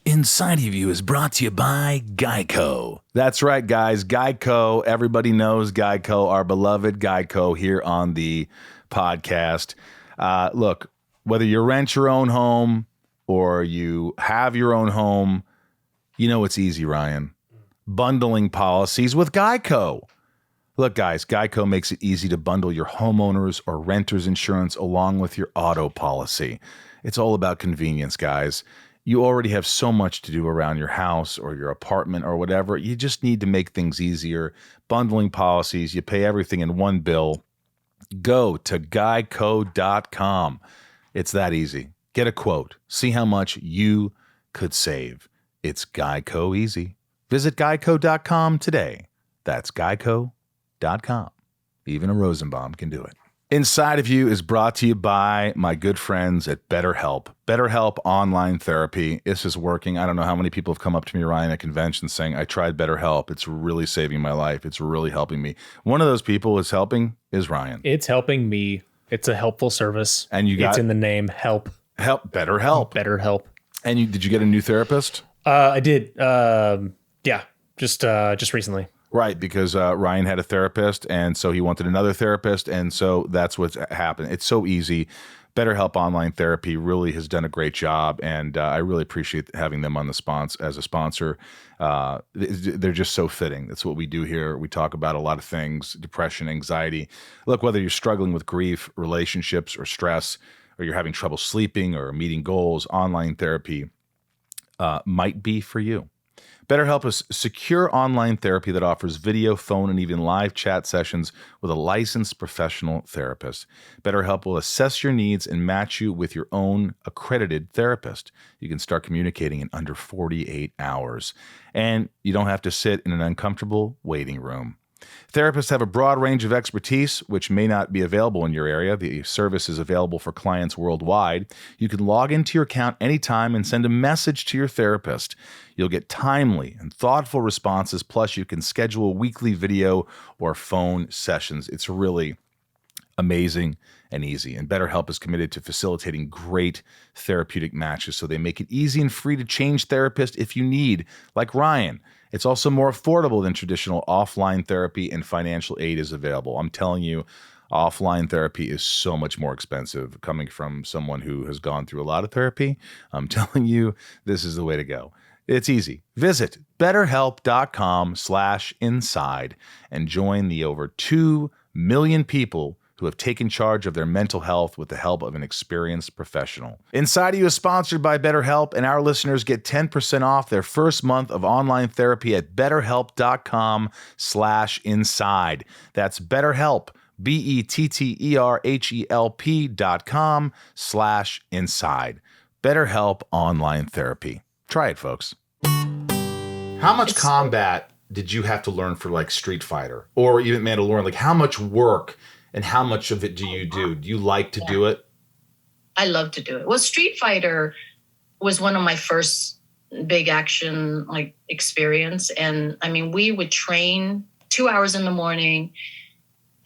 Inside of You is brought to you by Geico. That's right, guys. Geico. Everybody knows Geico, our beloved Geico here on the podcast. Look, whether you rent your own home or you have your own home, you know it's easy, Ryan. Bundling policies with Geico. Look, guys, Geico makes it easy to bundle your homeowners or renters insurance along with your auto policy. It's all about convenience, guys. You already have so much to do around your house or your apartment or whatever. You just need to make things easier. Bundling policies, you pay everything in one bill. Go to geico.com. It's that easy. Get a quote. See how much you could save. It's Geico easy. Visit geico.com today. That's geico.com. Even a Rosenbaum can do it. Inside of You is brought to you by my good friends at BetterHelp. BetterHelp online therapy. This is working. I don't know how many people have come up to me, Ryan, at conventions saying, I tried BetterHelp. It's really saving my life. It's really helping me. One of those people is Ryan. It's helping me. It's a helpful service. And it's in the name, help. BetterHelp. BetterHelp. And did you get a new therapist? I did. Just recently. Right, because Ryan had a therapist, and so he wanted another therapist, and so that's what's happened. It's so easy. BetterHelp Online Therapy really has done a great job, and I really appreciate having them on the as a sponsor. They're just so fitting. That's what we do here. We talk about a lot of things: depression, anxiety. Look, whether you're struggling with grief, relationships, or stress, or you're having trouble sleeping or meeting goals, online therapy might be for you. BetterHelp is secure online therapy that offers video, phone, and even live chat sessions with a licensed professional therapist. BetterHelp will assess your needs and match you with your own accredited therapist. You can start communicating in under 48 hours. And you don't have to sit in an uncomfortable waiting room. Therapists have a broad range of expertise, which may not be available in your area. The service is available for clients worldwide. You can log into your account anytime and send a message to your therapist. You'll get timely and thoughtful responses, plus you can schedule weekly video or phone sessions. It's really amazing and easy. And BetterHelp is committed to facilitating great therapeutic matches, so they make it easy and free to change therapist if you need, like Ryan. It's also more affordable than traditional offline therapy, and financial aid is available. I'm telling you, offline therapy is so much more expensive. Coming from someone who has gone through a lot of therapy, I'm telling you, this is the way to go. It's easy. Visit betterhelp.com/inside and join the over 2 million people who have taken charge of their mental health with the help of an experienced professional. Inside of You is sponsored by BetterHelp, and our listeners get 10% off their first month of online therapy at betterhelp.com/inside. That's BetterHelp, BetterHelp.com/inside. BetterHelp online therapy. Try it, folks. How much combat did you have to learn for like Street Fighter or even Mandalorian? Like how much work and how much of it do you do? Do you like to do it? I love to do it. Well, Street Fighter was one of my first big action like experience. And I mean, we would train 2 hours in the morning,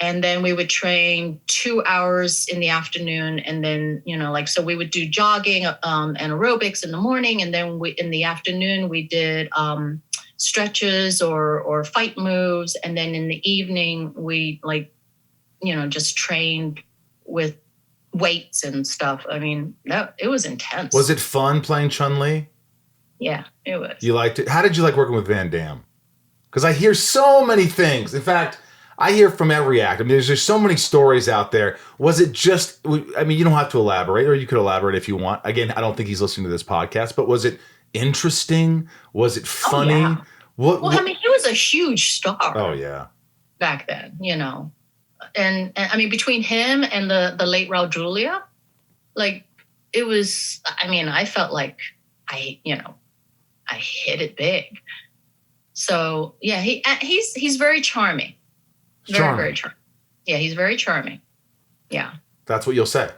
and then we would train 2 hours in the afternoon. And then, so we would do jogging and aerobics in the morning. And then in the afternoon, we did stretches or fight moves. And then in the evening, we just trained with weights and stuff. I mean, it was intense. Was it fun playing Chun-Li? Yeah, it was. You liked it? How did you like working with Van Damme? Because I hear so many things. In fact, I hear from every act. I mean, there's so many stories out there. Was it just, I mean, you don't have to elaborate, or you could elaborate if you want. Again, I don't think he's listening to this podcast, but was it interesting? Was it funny? Oh, yeah. What? I mean, he was a huge star. Oh yeah. Back then, and I mean, between him and the late Raul Julia, like it was. I mean, I felt like I hit it big. So yeah, he's very charming. Very charming. Yeah, he's very charming. Yeah. That's what you'll say.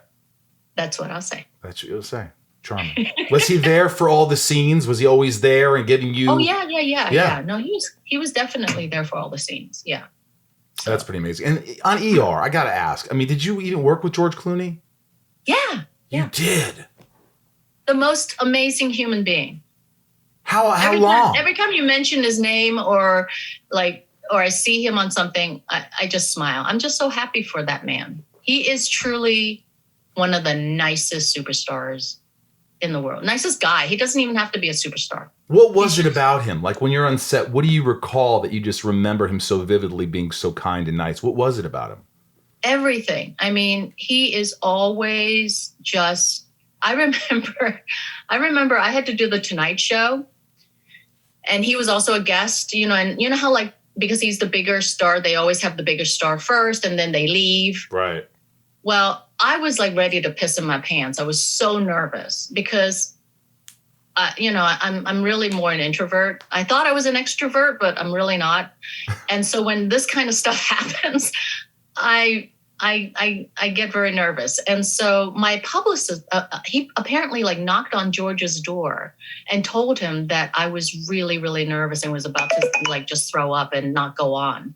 That's what I'll say. That's what you'll say. Charming. Was he there for all the scenes? Was he always there and giving you? Oh yeah. No, he was definitely there for all the scenes. Yeah. So. That's pretty amazing. And on ER, I gotta ask. I mean, did you even work with George Clooney? Yeah. You did. The most amazing human being. How long? Every time you mention his name or I see him on something, I just smile. I'm just so happy for that man. He is truly one of the nicest superstars in the world. Nicest guy. He doesn't even have to be a superstar. What was it about him? Like when you're on set, what do you recall that you just remember him so vividly being so kind and nice? What was it about him? Everything. I mean, he is always just, I remember I had to do the Tonight Show and he was also a guest, and you know how like, because he's the bigger star, they always have the bigger star first and then they leave. Right. Well, I was like ready to piss in my pants. I was so nervous because, I'm really more an introvert. I thought I was an extrovert, but I'm really not. And so when this kind of stuff happens, I get very nervous. And so my publicist, he apparently like knocked on George's door and told him that I was really, really nervous and was about to like just throw up and not go on.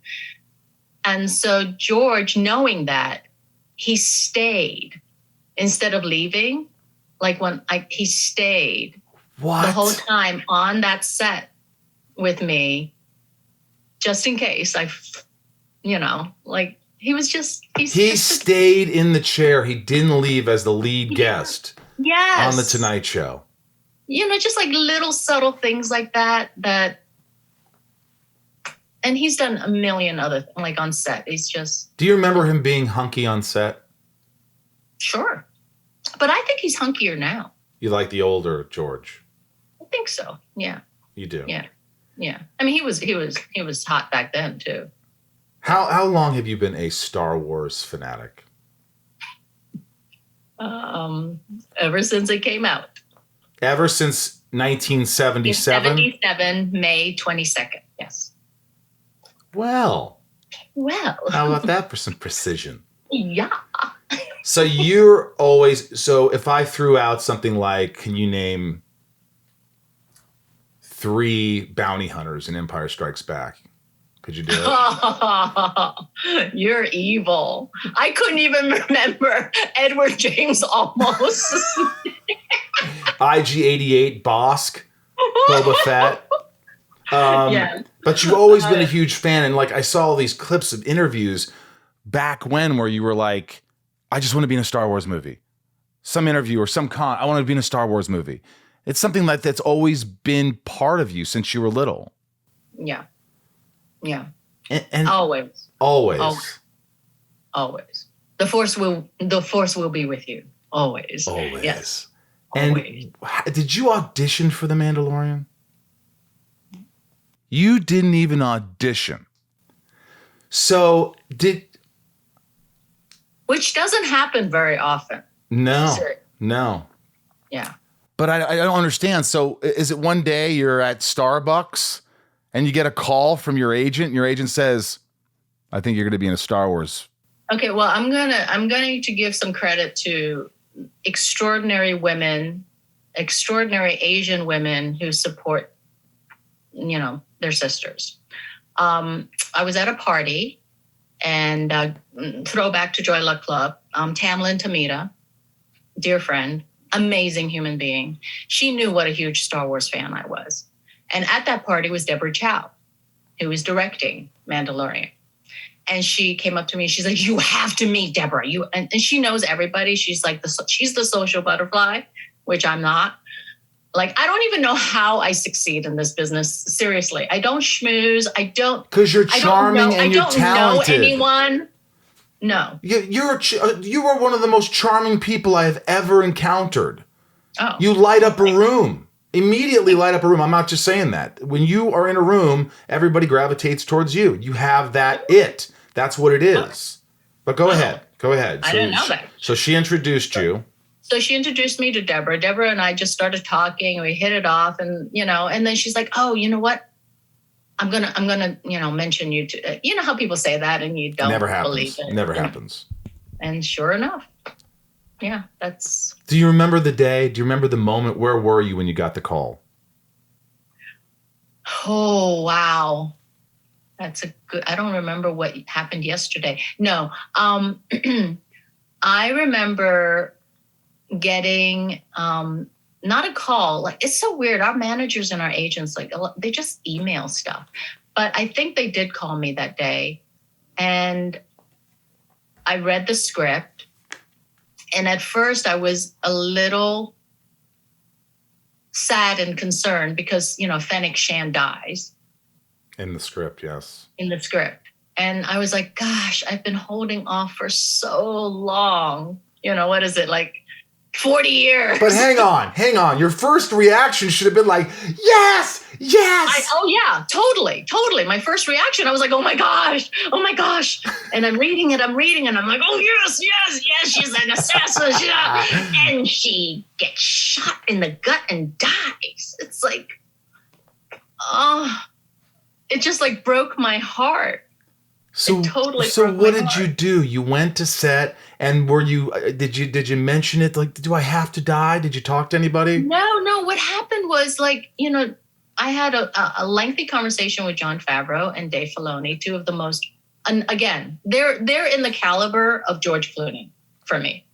And so George, knowing that, he stayed instead of leaving. Like he stayed the whole time on that set with me, just in case he was just, he stayed in the chair. He didn't leave as the lead guest. Yes. On the Tonight Show. Just like little subtle things like that, and he's done a million other like on set. He's just. Do you remember him being hunky on set? Sure. But I think he's hunkier now. You like the older George? I think so. Yeah. You do? Yeah. Yeah. I mean, he was hot back then too. How long have you been a Star Wars fanatic? Ever since it came out. Ever since 1977? 1977, May 22nd. Yes. Well. How about that for some precision? Yeah. So you're always, so if I threw out something like, can you name 3 bounty hunters in Empire Strikes Back? Could you do it? You're evil. I couldn't even remember Edward James Olmos. IG-88, Bosk, Boba Fett. Yeah. But you've always been a huge fan. And like I saw all these clips of interviews back when where you were like, I just want to be in a Star Wars movie. Some interview or some I want to be in a Star Wars movie. It's something that's always been part of you since you were little. Yeah. Yeah. And always. The force will be with you. Always. Always. Yes. And always. Did you audition for The Mandalorian? You didn't even audition. So which doesn't happen very often. No. Seriously. No. Yeah. But I don't understand. So is it one day you're at Starbucks and you get a call from your agent and your agent says, I think you're going to be in a Star Wars. Okay. Well, I'm going to give some credit to extraordinary women, extraordinary Asian women who support, their sisters. I was at a party and throwback to Joy Luck Club, Tamlin Tamita, dear friend, amazing human being. She knew what a huge Star Wars fan I was. And at that party was Deborah Chow, who was directing Mandalorian. And she came up to me. She's like, you have to meet Deborah. And she knows everybody. She's like, she's the social butterfly, which I'm not. Like, I don't even know how I succeed in this business. Seriously, I don't schmooze. Because you're charming and you're talented. I don't know anyone. No. You are one of the most charming people I have ever encountered. Oh. You light up a room. Immediately light up a room. I'm not just saying that. When you are in a room, everybody gravitates towards you. You have that it. That's what it is. But go ahead. Go ahead. I didn't know that. So she introduced you. So she introduced me to Deborah. Deborah and I just started talking, and we hit it off, and and then she's like, "Oh, you know what? I'm gonna mention you to." You know how people say that, and you don't believe it. Never happens. And sure enough, yeah, that's. Do you remember the day? Do you remember the moment? Where were you when you got the call? Oh wow, that's a good. I don't remember what happened yesterday. No, I remember getting not a call. Like, it's so weird. Our managers and our agents, like, they just email stuff. But I think they did call me that day, and I read the script. And at first I was a little sad and concerned because, Fennec Shand dies. In the script, yes. In the script. And I was like, gosh, I've been holding off for so long. What is it, like 40 years? But hang on. Your first reaction should have been like, yes. Oh yeah, totally. My first reaction, I was like, oh my gosh. And I'm reading it, and I'm like, oh yes, she's an assassin. And she gets shot in the gut and dies. It's like, it just like broke my heart. So what did you do? You went to set, and did you mention it? Like, do I have to die? Did you talk to anybody? No. What happened was, like, I had a lengthy conversation with Jon Favreau and Dave Filoni, two of the most, and again, they're in the caliber of George Clooney for me.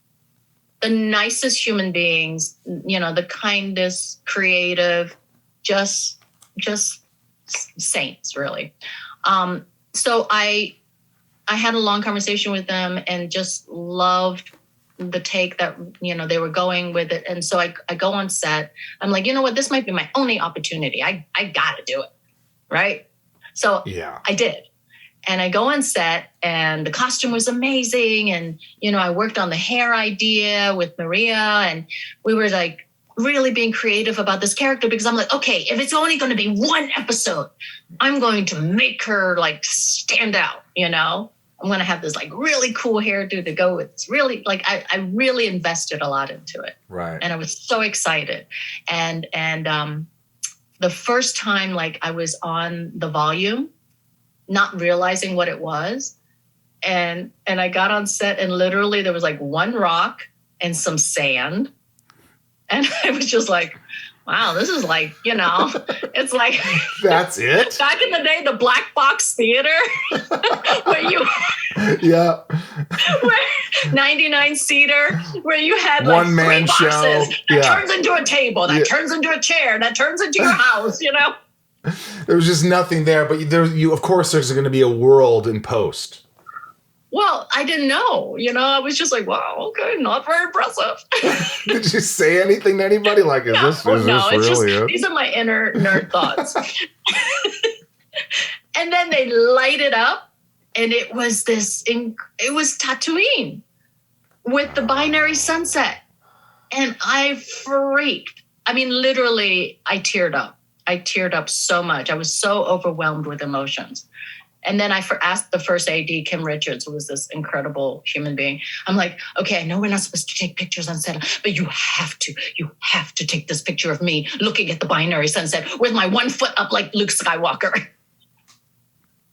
The nicest human beings, the kindest, creative, just saints, really. So I had a long conversation with them and just loved the take that, they were going with it. And so I go on set. I'm like, you know what? This might be my only opportunity. I got to do it. Right. So yeah. I did. And I go on set, and the costume was amazing. And, I worked on the hair idea with Maria, and we were like really being creative about this character, because I'm like, okay, if it's only going to be one episode, I'm going to make her like stand out, I'm going to have this like really cool hairdo to go with. It's really like, I really invested a lot into it. Right. And I was so excited. And the first time, like, I was on the volume, not realizing what it was. And I got on set, and literally there was like one rock and some sand. And I was just like, wow, this is like, it's like. That's it? Back in the day, the black box theater, yeah. 99-seater, where you had like one-man three boxes show. That turns into a table, that turns into a chair, that turns into your house, There was just nothing there, but of course there's going to be a world in post. Well, I didn't know, I was just like, wow, okay, not very impressive. Did you say anything to anybody? Like, this really it? These are my inner nerd thoughts. And then they light it up, and it was it was Tatooine with the binary sunset. And I freaked. I mean, literally, I teared up. I teared up so much. I was so overwhelmed with emotions. And then I asked the first AD, Kim Richards, who was this incredible human being. I'm like, okay, I know we're not supposed to take pictures on set, but you have to take this picture of me looking at the binary sunset with my 1 foot up like Luke Skywalker.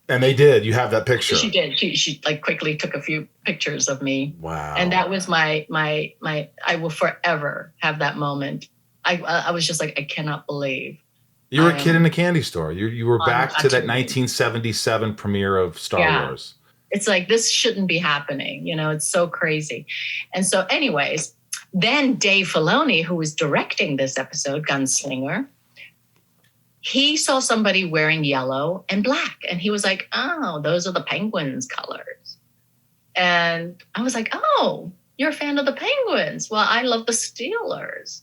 And they did. You have that picture. She did. She like quickly took a few pictures of me. Wow. And that was my I will forever have that moment. I was just like, I cannot believe. You were a kid in a candy store. You were back to that 1977 premiere of Star Wars. It's like, this shouldn't be happening. It's so crazy. And so anyways, then Dave Filoni, who was directing this episode, Gunslinger, he saw somebody wearing yellow and black. And he was like, oh, those are the Penguins colors. And I was like, oh, you're a fan of the Penguins. Well, I love the Steelers.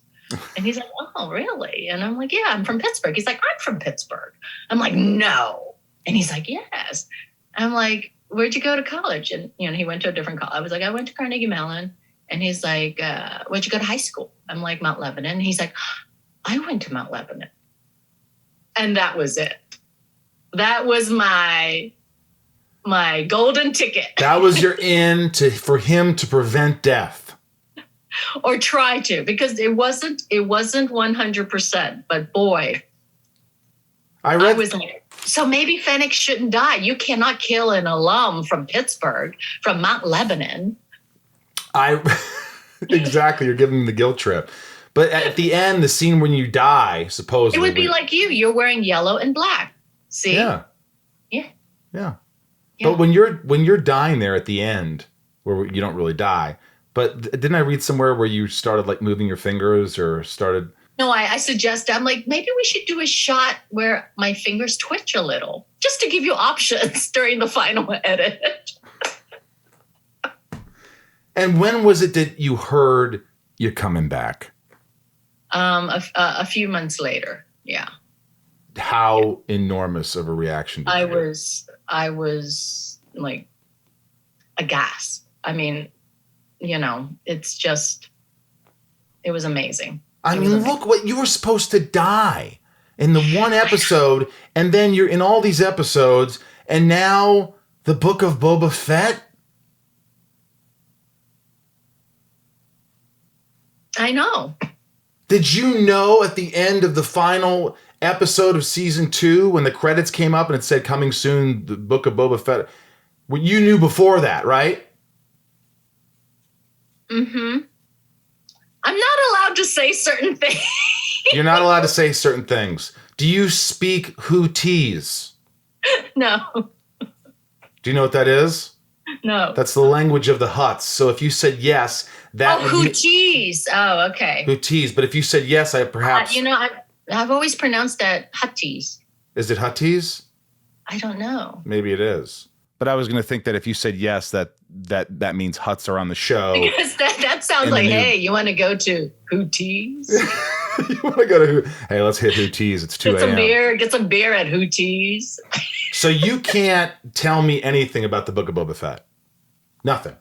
And he's like, oh, really? And I'm like, yeah, I'm from Pittsburgh. He's like, I'm from Pittsburgh. I'm like, no. And he's like, yes. I'm like, where'd you go to college? And, he went to a different college. I was like, I went to Carnegie Mellon. And he's like, where'd you go to high school? I'm like, Mount Lebanon. And he's like, I went to Mount Lebanon. And that was it. That was my golden ticket. That was your in for him to prevent death. Or try to, because it wasn't 100%, but boy, I was like, so maybe Fennec shouldn't die. You cannot kill an alum from Pittsburgh, from Mount Lebanon. Exactly, you're giving him the guilt trip. But at the end, the scene when you die, supposedly. It would be like you're wearing yellow and black. See? Yeah. Yeah. Yeah. But when you're dying there at the end, where you don't really die, but didn't I read somewhere where you started like moving your fingers or started? No, I suggested, I'm like, maybe we should do a shot where my fingers twitch a little, just to give you options during the final edit. And when was it that you heard you're coming back? A few months later. Yeah. How enormous of a reaction did you get? I was like aghast. I mean, it was amazing. I mean, look what you were supposed to die in the one episode, and then you're in all these episodes, and now the Book of Boba Fett. I know. Did you know at the end of the final episode of season 2, when the credits came up and it said coming soon, the Book of Boba Fett? Well, you knew before that, right? Mm-hmm. I'm not allowed to say certain things. You're not allowed to say certain things. Do you speak Hooties? No. Do you know what that is? No. That's the language of the Hutts. So if you said yes, that would Hooties. Oh, okay. Hooties. But if you said yes, I perhaps... I've always pronounced that Hutties. Is it Hutties? I don't know. Maybe it is. But I was going to think that if you said yes, that means Hutts are on the show. Because that sounds like, hey, you want to go to Hooties? You want to go to Hey, let's hit Hooties. It's 2 a.m. Get some beer at Hooties. So you can't tell me anything about the Book of Boba Fett? Nothing.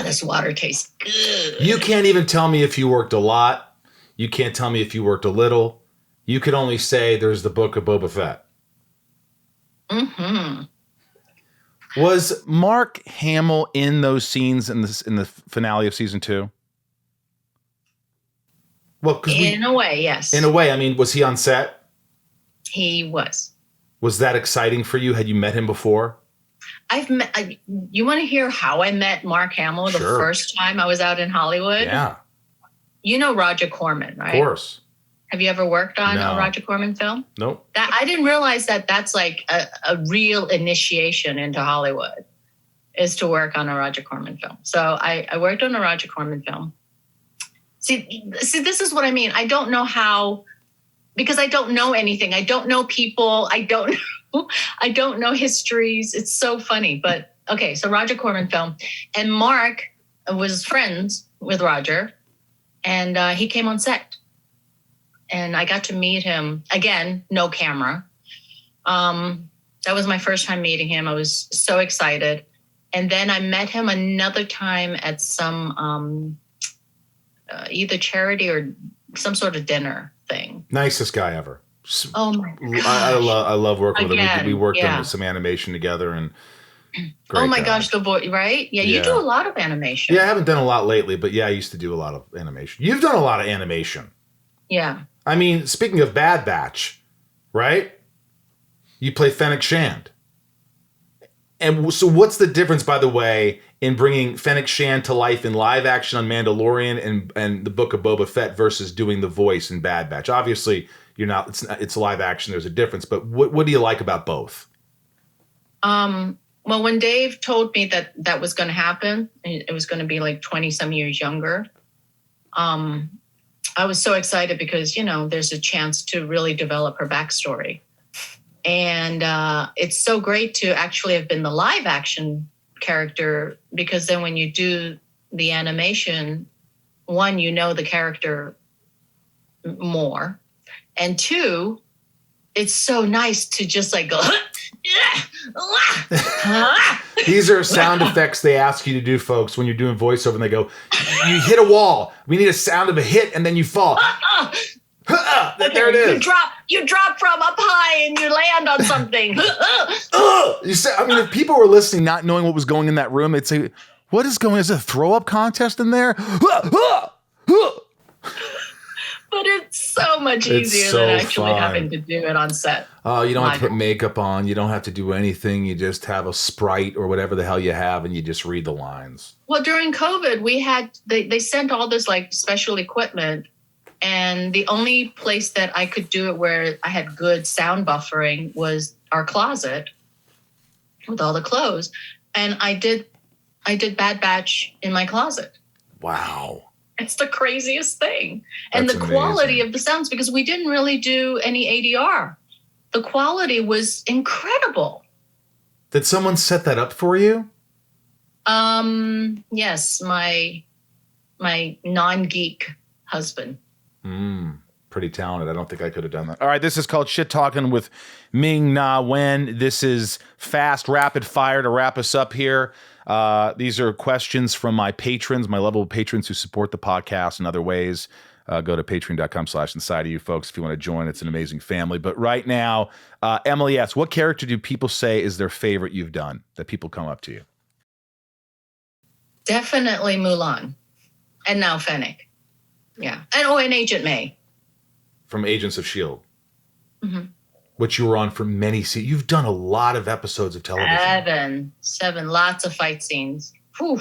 This water tastes good. You can't even tell me if you worked a lot. You can't tell me if you worked a little. You could only say there's the Book of Boba Fett. Mm-hmm. Was Mark Hamill in those scenes in the finale of season 2? Well, in a way, yes. In a way, I mean, was he on set? He was. Was that exciting for you? Had you met him before? You want to hear how I met Mark Hamill the first time I was out in Hollywood? Yeah. You know Roger Corman, right? Of course. Have you ever worked on a Roger Corman film? Nope. I didn't realize that's like a real initiation into Hollywood, is to work on a Roger Corman film. So I worked on a Roger Corman film. See, this is what I mean. I don't know how, because I don't know anything. I don't know people. I don't know histories. It's so funny. But okay, so Roger Corman film, and Mark was friends with Roger, and he came on set. And I got to meet him again, no camera. That was my first time meeting him. I was so excited. And then I met him another time at some either charity or some sort of dinner thing. Nicest guy ever. Oh my gosh. I love working with him. We worked yeah. on some animation together, and oh my gosh, the boy, right? Yeah, you do a lot of animation. Yeah, I haven't done a lot lately, but yeah, I used to do a lot of animation. You've done a lot of animation. Yeah. I mean, speaking of Bad Batch, right? You play Fennec Shand. And so what's the difference, by the way, in bringing Fennec Shand to life in live action on Mandalorian and the Book of Boba Fett versus doing the voice in Bad Batch? Obviously, it's live action, there's a difference, but what do you like about both? Well, when Dave told me that was going to happen, it was going to be like 20 some years younger. I was so excited because, there's a chance to really develop her backstory. And it's so great to actually have been the live action character, because then when you do the animation, one, the character more. And two, it's so nice to just like go, These are sound effects they ask you to do, folks, when you're doing voiceover, and they go, you hit a wall. We need a sound of a hit, and then you fall. There it is. You drop from up high and you land on something. You say, I mean, if people were listening, not knowing what was going in that room, they'd say, what is going on? Is it a throw-up contest in there? But it's so much easier than actually having to do it on set. Oh, you don't have to put makeup on. You don't have to do anything. You just have a Sprite or whatever the hell you have, and you just read the lines. Well, during COVID, they sent all this like special equipment, and the only place that I could do it where I had good sound buffering was our closet with all the clothes. And I did Bad Batch in my closet. Wow. It's the craziest thing. And That's the quality amazing. of the sounds, because we didn't really do any ADR. The quality was incredible. Did someone set that up for you? Yes, my non-geek husband. Pretty talented. I don't think I could have done that. All right, this is called Shit Talking with Ming-Na Wen. This is fast, rapid fire to wrap us up here. These are questions from my patrons, my level of patrons who support the podcast in other ways. Go to patreon.com/inside of you folks if you want to join. It's an amazing family. But right now, Emily asks, what character do people say is their favorite you've done that people come up to you? Definitely Mulan. And now Fennec. Yeah. And Agent May. From Agents of S.H.I.E.L.D., Mm-hmm. which you were on for many seasons. You've done a lot of episodes of television. Seven. Lots of fight scenes. Whew.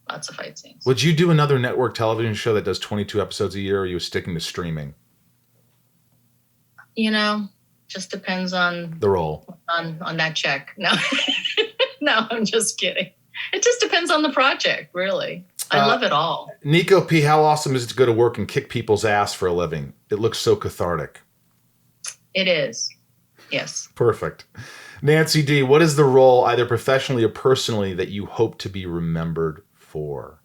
Lots of fight scenes. Would you do another network television show that does 22 episodes a year, or are you sticking to streaming? Just depends on The role. on that check. No. No, I'm just kidding. It just depends on the project, really. I love it all. Nico P., how awesome is it to go to work and kick people's ass for a living? It looks so cathartic. It is. Yes. Perfect. Nancy D., what is the role, either professionally or personally, that you hope to be remembered for?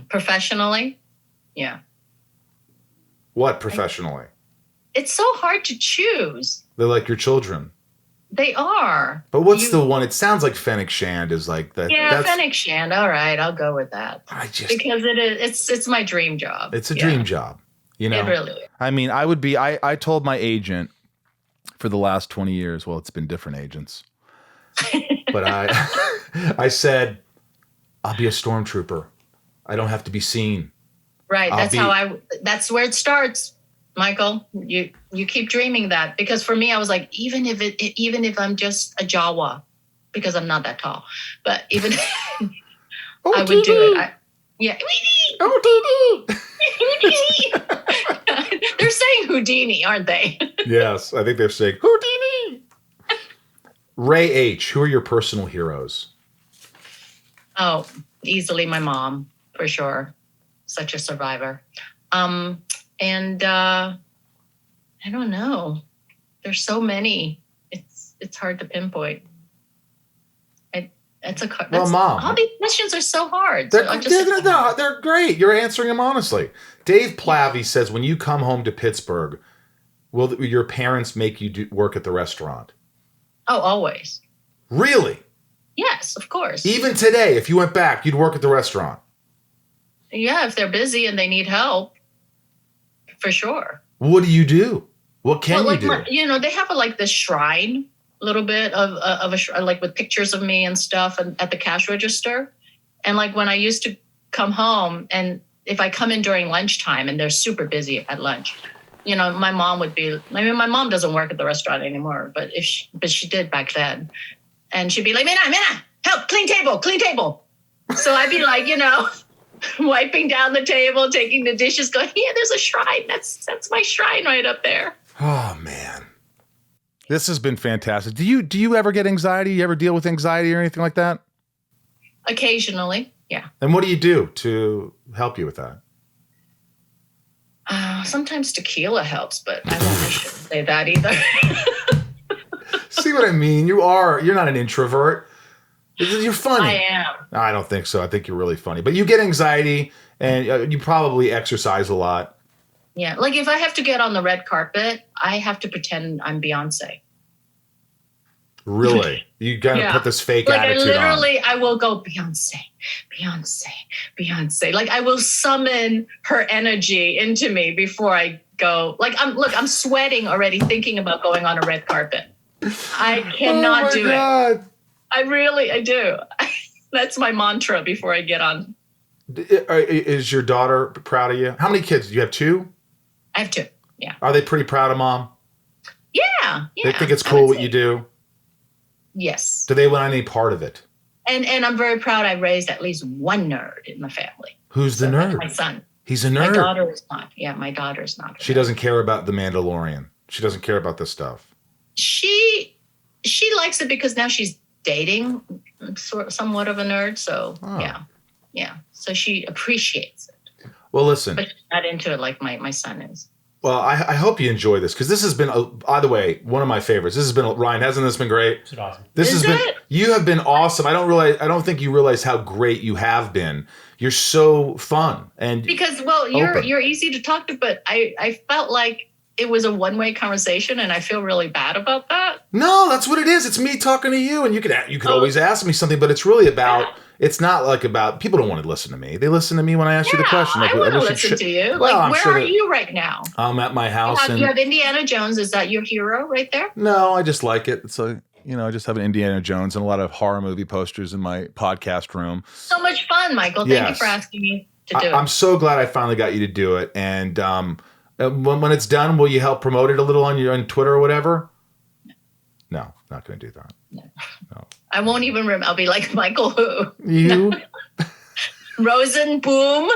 Professionally? Yeah. What professionally? It's so hard to choose. They're like your children. They are. But what's the one? It sounds like Fennec Shand is like that. Yeah, Fennec Shand. All right, I'll go with that. Because it's my dream job. It's a dream job. It really is. I mean, I told my agent for the last 20 years, well, it's been different agents. But I said, I'll be a stormtrooper. I don't have to be seen. Right. That's where it starts. Michael, you keep dreaming that, because for me, I was like, even if I'm just a Jawa, because I'm not that tall, but even I would do it. Houdini. They're saying Houdini, aren't they? Yes, I think they're saying Houdini. Ray H., who are your personal heroes? Oh, easily my mom, for sure. Such a survivor. And I don't know. There's so many. It's hard to pinpoint. Mom. All these questions are so hard. They're great. You're answering them honestly. Dave Plavy says, when you come home to Pittsburgh, will your parents make you work at the restaurant? Oh, always. Really? Yes, of course. Even today, if you went back, you'd work at the restaurant? Yeah, if they're busy and they need help. For sure. What do you do? What can you do? They have this shrine, a little bit of a like with pictures of me and stuff, and at the cash register. And when I used to come home, and if I come in during lunchtime and they're super busy at lunch, my mom would be. I mean, my mom doesn't work at the restaurant anymore, but she did back then, and she'd be like, "Mina, help, clean table." So I'd be like, wiping down the table, taking the dishes, going, yeah, there's a shrine. That's my shrine right up there. Oh, man. This has been fantastic. Do you ever get anxiety? You ever deal with anxiety or anything like that? Occasionally, yeah. And what do you do to help you with that? Sometimes tequila helps, but I shouldn't say that either. See what I mean? You're not an introvert. You're funny. I am. I don't think so. I think you're really funny. But you get anxiety, and you probably exercise a lot. Yeah. Like if I have to get on the red carpet, I have to pretend I'm Beyonce. Really? You gotta put this fake attitude I will go Beyonce, Beyonce, Beyonce. Like I will summon her energy into me before I go. Like I'm sweating already thinking about going on a red carpet. I cannot do it. I do. That's my mantra before I get on. Is your daughter proud of you? How many kids? Do you have 2? I have 2. Yeah. Are they pretty proud of mom? Yeah. They think it's cool what you do? Yes. Do they want any part of it? And I'm very proud I raised at least one nerd in my family. Who's the nerd? My son. He's a nerd? My daughter is not. Yeah, my daughter's not. She doesn't care about the Mandalorian. She doesn't care about this stuff. She likes it because now she's dating somewhat of a nerd. So, yeah. So she appreciates it. Well, listen. But she's not into it like my son is. Well, I hope you enjoy this because this has been, by the way, one of my favorites. This has been, Ryan, hasn't this been great? It's awesome. You have been awesome. I don't think you realize how great you have been. You're so fun and because you're easy to talk to, but I felt like it was a one-way conversation, and I feel really bad about that. No, that's what it is. It's me talking to you, and you could always ask me something, but it's really about. Yeah. It's not like about people don't want to listen to me. They listen to me when I ask you the question. Like, I want to listen to you. Well, where are you right now? I'm at my house. You have Indiana Jones. Is that your hero right there? No, I just like it. It's like, I just have an Indiana Jones and a lot of horror movie posters in my podcast room. So much fun, Michael. Thank you for asking me to do it. I'm so glad I finally got you to do it. And when it's done, will you help promote it a little on Twitter or whatever? No, not going to do that. No. I won't even remember. I'll be like, Michael who? You? Rosenbaum.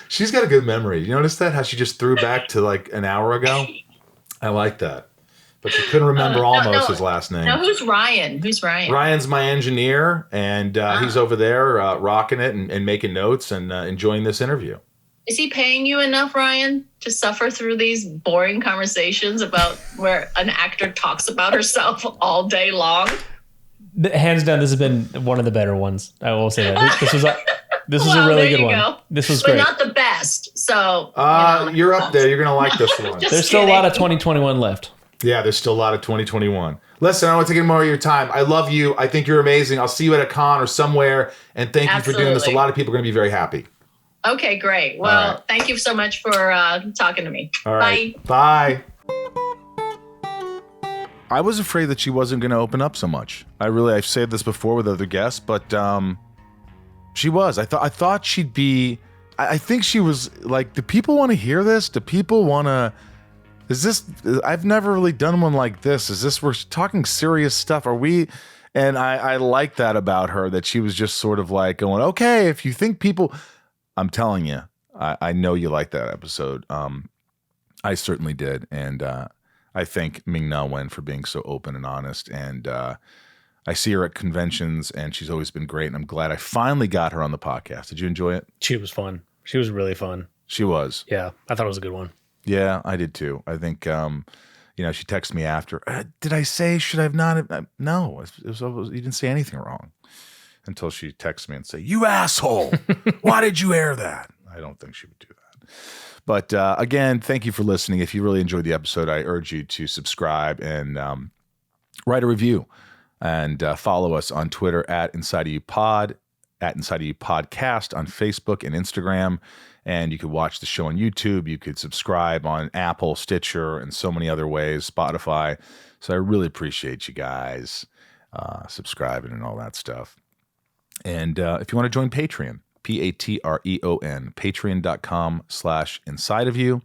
She's got a good memory. You notice that? How she just threw back to like an hour ago? I like that. But she couldn't remember his last name. Now, who's Ryan? Ryan's my engineer, and he's over there rocking it and making notes and enjoying this interview. Is he paying you enough, Ryan, to suffer through these boring conversations about where an actor talks about herself all day long? Hands down, this has been one of the better ones. I will say that. This was a really good one. This was great. But not the best. So you're up there. You're going to like this one. There's still a lot of 2021 left. Yeah, there's still a lot of 2021. Listen, I don't want to take any more of your time. I love you. I think you're amazing. I'll see you at a con or somewhere. And thank you for doing this. A lot of people are going to be very happy. Okay, great. Well, Thank you so much for talking to me. All right. Bye. I was afraid that she wasn't going to open up so much. I've said this before with other guests, but she was. I thought she'd be. I think she was like, do people want to hear this? Do people want to? Is this? I've never really done one like this. Is this? We're talking serious stuff. Are we? And I like that about her, that she was just sort of like going, okay, if you think people. I'm telling you, I know you liked that episode. I certainly did. And I thank Ming-Na Wen for being so open and honest. And I see her at conventions, and she's always been great. And I'm glad I finally got her on the podcast. Did you enjoy it? She was fun. She was really fun. She was. Yeah, I thought it was a good one. Yeah, I did too. I think, she texted me after. Did I say, should I have not? No, you didn't say anything wrong. Until she texts me and say, you asshole, why did you air that? I don't think she would do that. But again, thank you for listening. If you really enjoyed the episode, I urge you to subscribe and write a review. And follow us on Twitter at Inside of You Pod, at Inside of You Podcast on Facebook and Instagram. And you could watch the show on YouTube. You could subscribe on Apple, Stitcher, and so many other ways, Spotify. So I really appreciate you guys subscribing and all that stuff. And if you want to join Patreon, Patreon, patreon.com/insideofyou.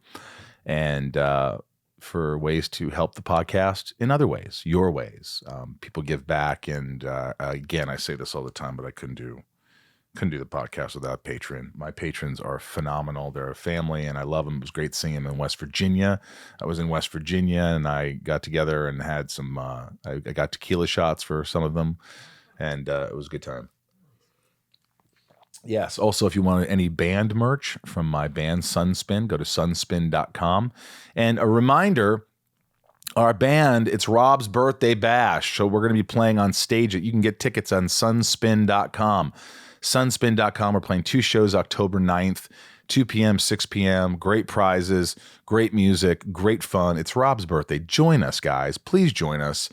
And for ways to help the podcast in other ways, your ways. People give back. And again, I say this all the time, but I couldn't do the podcast without Patreon. My patrons are phenomenal. They're a family, and I love them. It was great seeing them in West Virginia. I was in West Virginia, and I got together and had some, I got tequila shots for some of them, and it was a good time. Yes. Also, if you want any band merch from my band Sunspin, go to sunspin.com. And a reminder, our band, it's Rob's birthday bash. So we're going to be playing on stage. You can get tickets on sunspin.com. Sunspin.com. We're playing 2 shows October 9th, 2 p.m., 6 p.m. Great prizes, great music, great fun. It's Rob's birthday. Join us, guys. Please join us.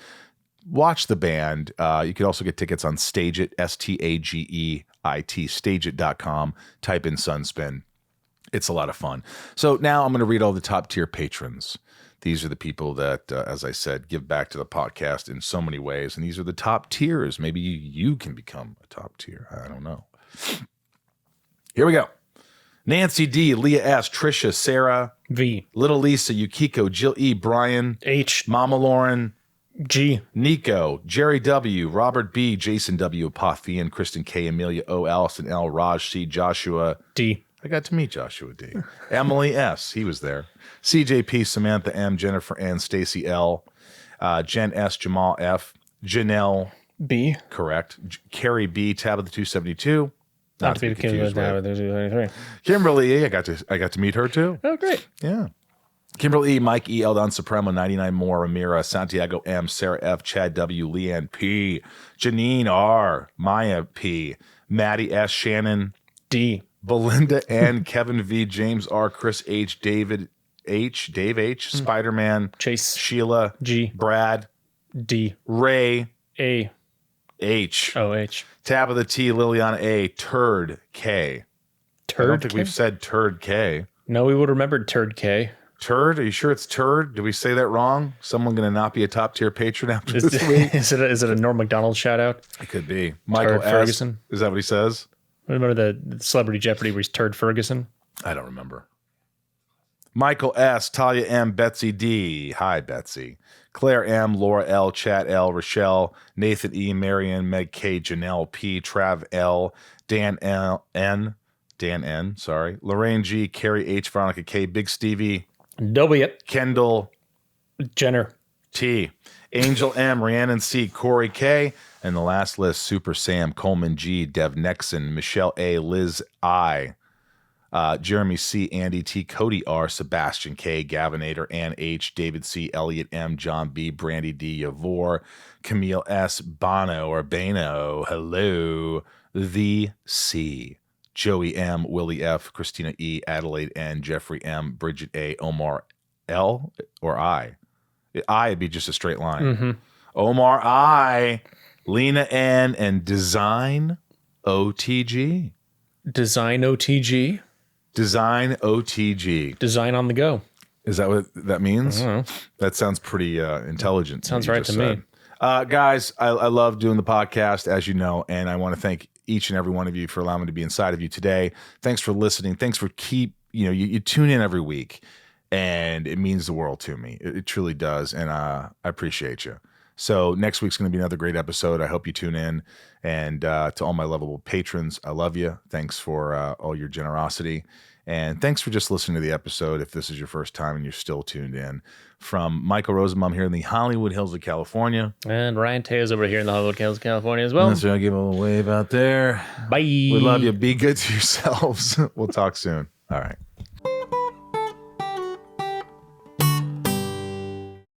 Watch the band. You can also get tickets on Stageit, Stageit, stageit.com. Type in Sunspin. It's a lot of fun. So now I'm going to read all the top tier patrons. These are the people that, as I said, give back to the podcast in so many ways. And these are the top tiers. Maybe you can become a top tier. I don't know. Here we go. Nancy D, Leah S, Trisha, Sarah, V, Little Lisa, Yukiko, Jill E, Brian, H, Mama Lauren, G, Nico, Jerry W, Robert B, Jason W, Apothian, Kristen K, Amelia O, Allison L, Raj C, Joshua D. I got to meet Joshua D. Emily S, he was there. CJP, Samantha M, Jennifer N, Stacy L, Jen S, Jamal F, Janelle B. Correct. Carrie B, Tabitha 272. Not to be confused with there's 23. Kimberly E, I got to meet her too. Oh, great. Yeah. Kimberly E, Mike E, Eldon Supremo, 99 more, Amira, Santiago M, Sarah F, Chad W, Leanne P, Janine R, Maya P, Maddie S, Shannon D, Belinda N, Kevin V, James R, Chris H, David H, Dave H, Spider-Man, Chase, Sheila G, Brad D, Ray A, H, O, H, Tabitha T, Liliana A, Turd K. I don't think we've said Turd K. No, we would have remembered Turd K. Turd? Are you sure it's Turd? Did we say that wrong? Someone going to not be a top tier patron after this week? Is it a Norm Macdonald shout out? It could be. Michael Turd S. Ferguson. Is that what he says? Remember the Celebrity Jeopardy where he's Turd Ferguson? I don't remember. Michael S., Talia M., Betsy D. Hi, Betsy. Claire M., Laura L., Chat L., Rochelle, Nathan E., Marion, Meg K., Janelle P., Trav L., Dan L. N., Dan N., sorry, Lorraine G., Carrie H., Veronica K., Big Stevie, W. Kendall Jenner T., Angel M., Rhiannon C., Corey K., and the last list, Super Sam, Coleman G., Dev Nexon, Michelle A., Liz I., Jeremy C., Andy T., Cody R., Sebastian K., Gavinator, Ann H., David C., Elliot M., John B., Brandy D., Yavor, Camille S., Bono or Bano, hello, The C., Joey M., Willie F., Christina E., Adelaide N., Jeffrey M., Bridget A., Omar L. or I. I would be just a straight line. Mm-hmm. Omar I., Lena N., and Design OTG. Design OTG. Design OTG. Design on the go. Is that what that means? I don't know. That sounds pretty intelligent. Sounds right to me. Guys, I love doing the podcast, as you know, and I want to thank each and every one of you for allowing me to be inside of you today. Thanks for listening. Thanks for you tune in every week, and it means the world to me. It truly does, and I appreciate you. So next week's going to be another great episode. I hope you tune in. And to all my lovable patrons, I love you. Thanks for all your generosity. And thanks for just listening to the episode if this is your first time and you're still tuned in. From Michael Rosenbaum here in the Hollywood Hills of California. And Ryan Teo's over here in the Hollywood Hills, California as well. Let's give a little wave out there. Bye. We love you. Be good to yourselves. We'll talk soon. All right.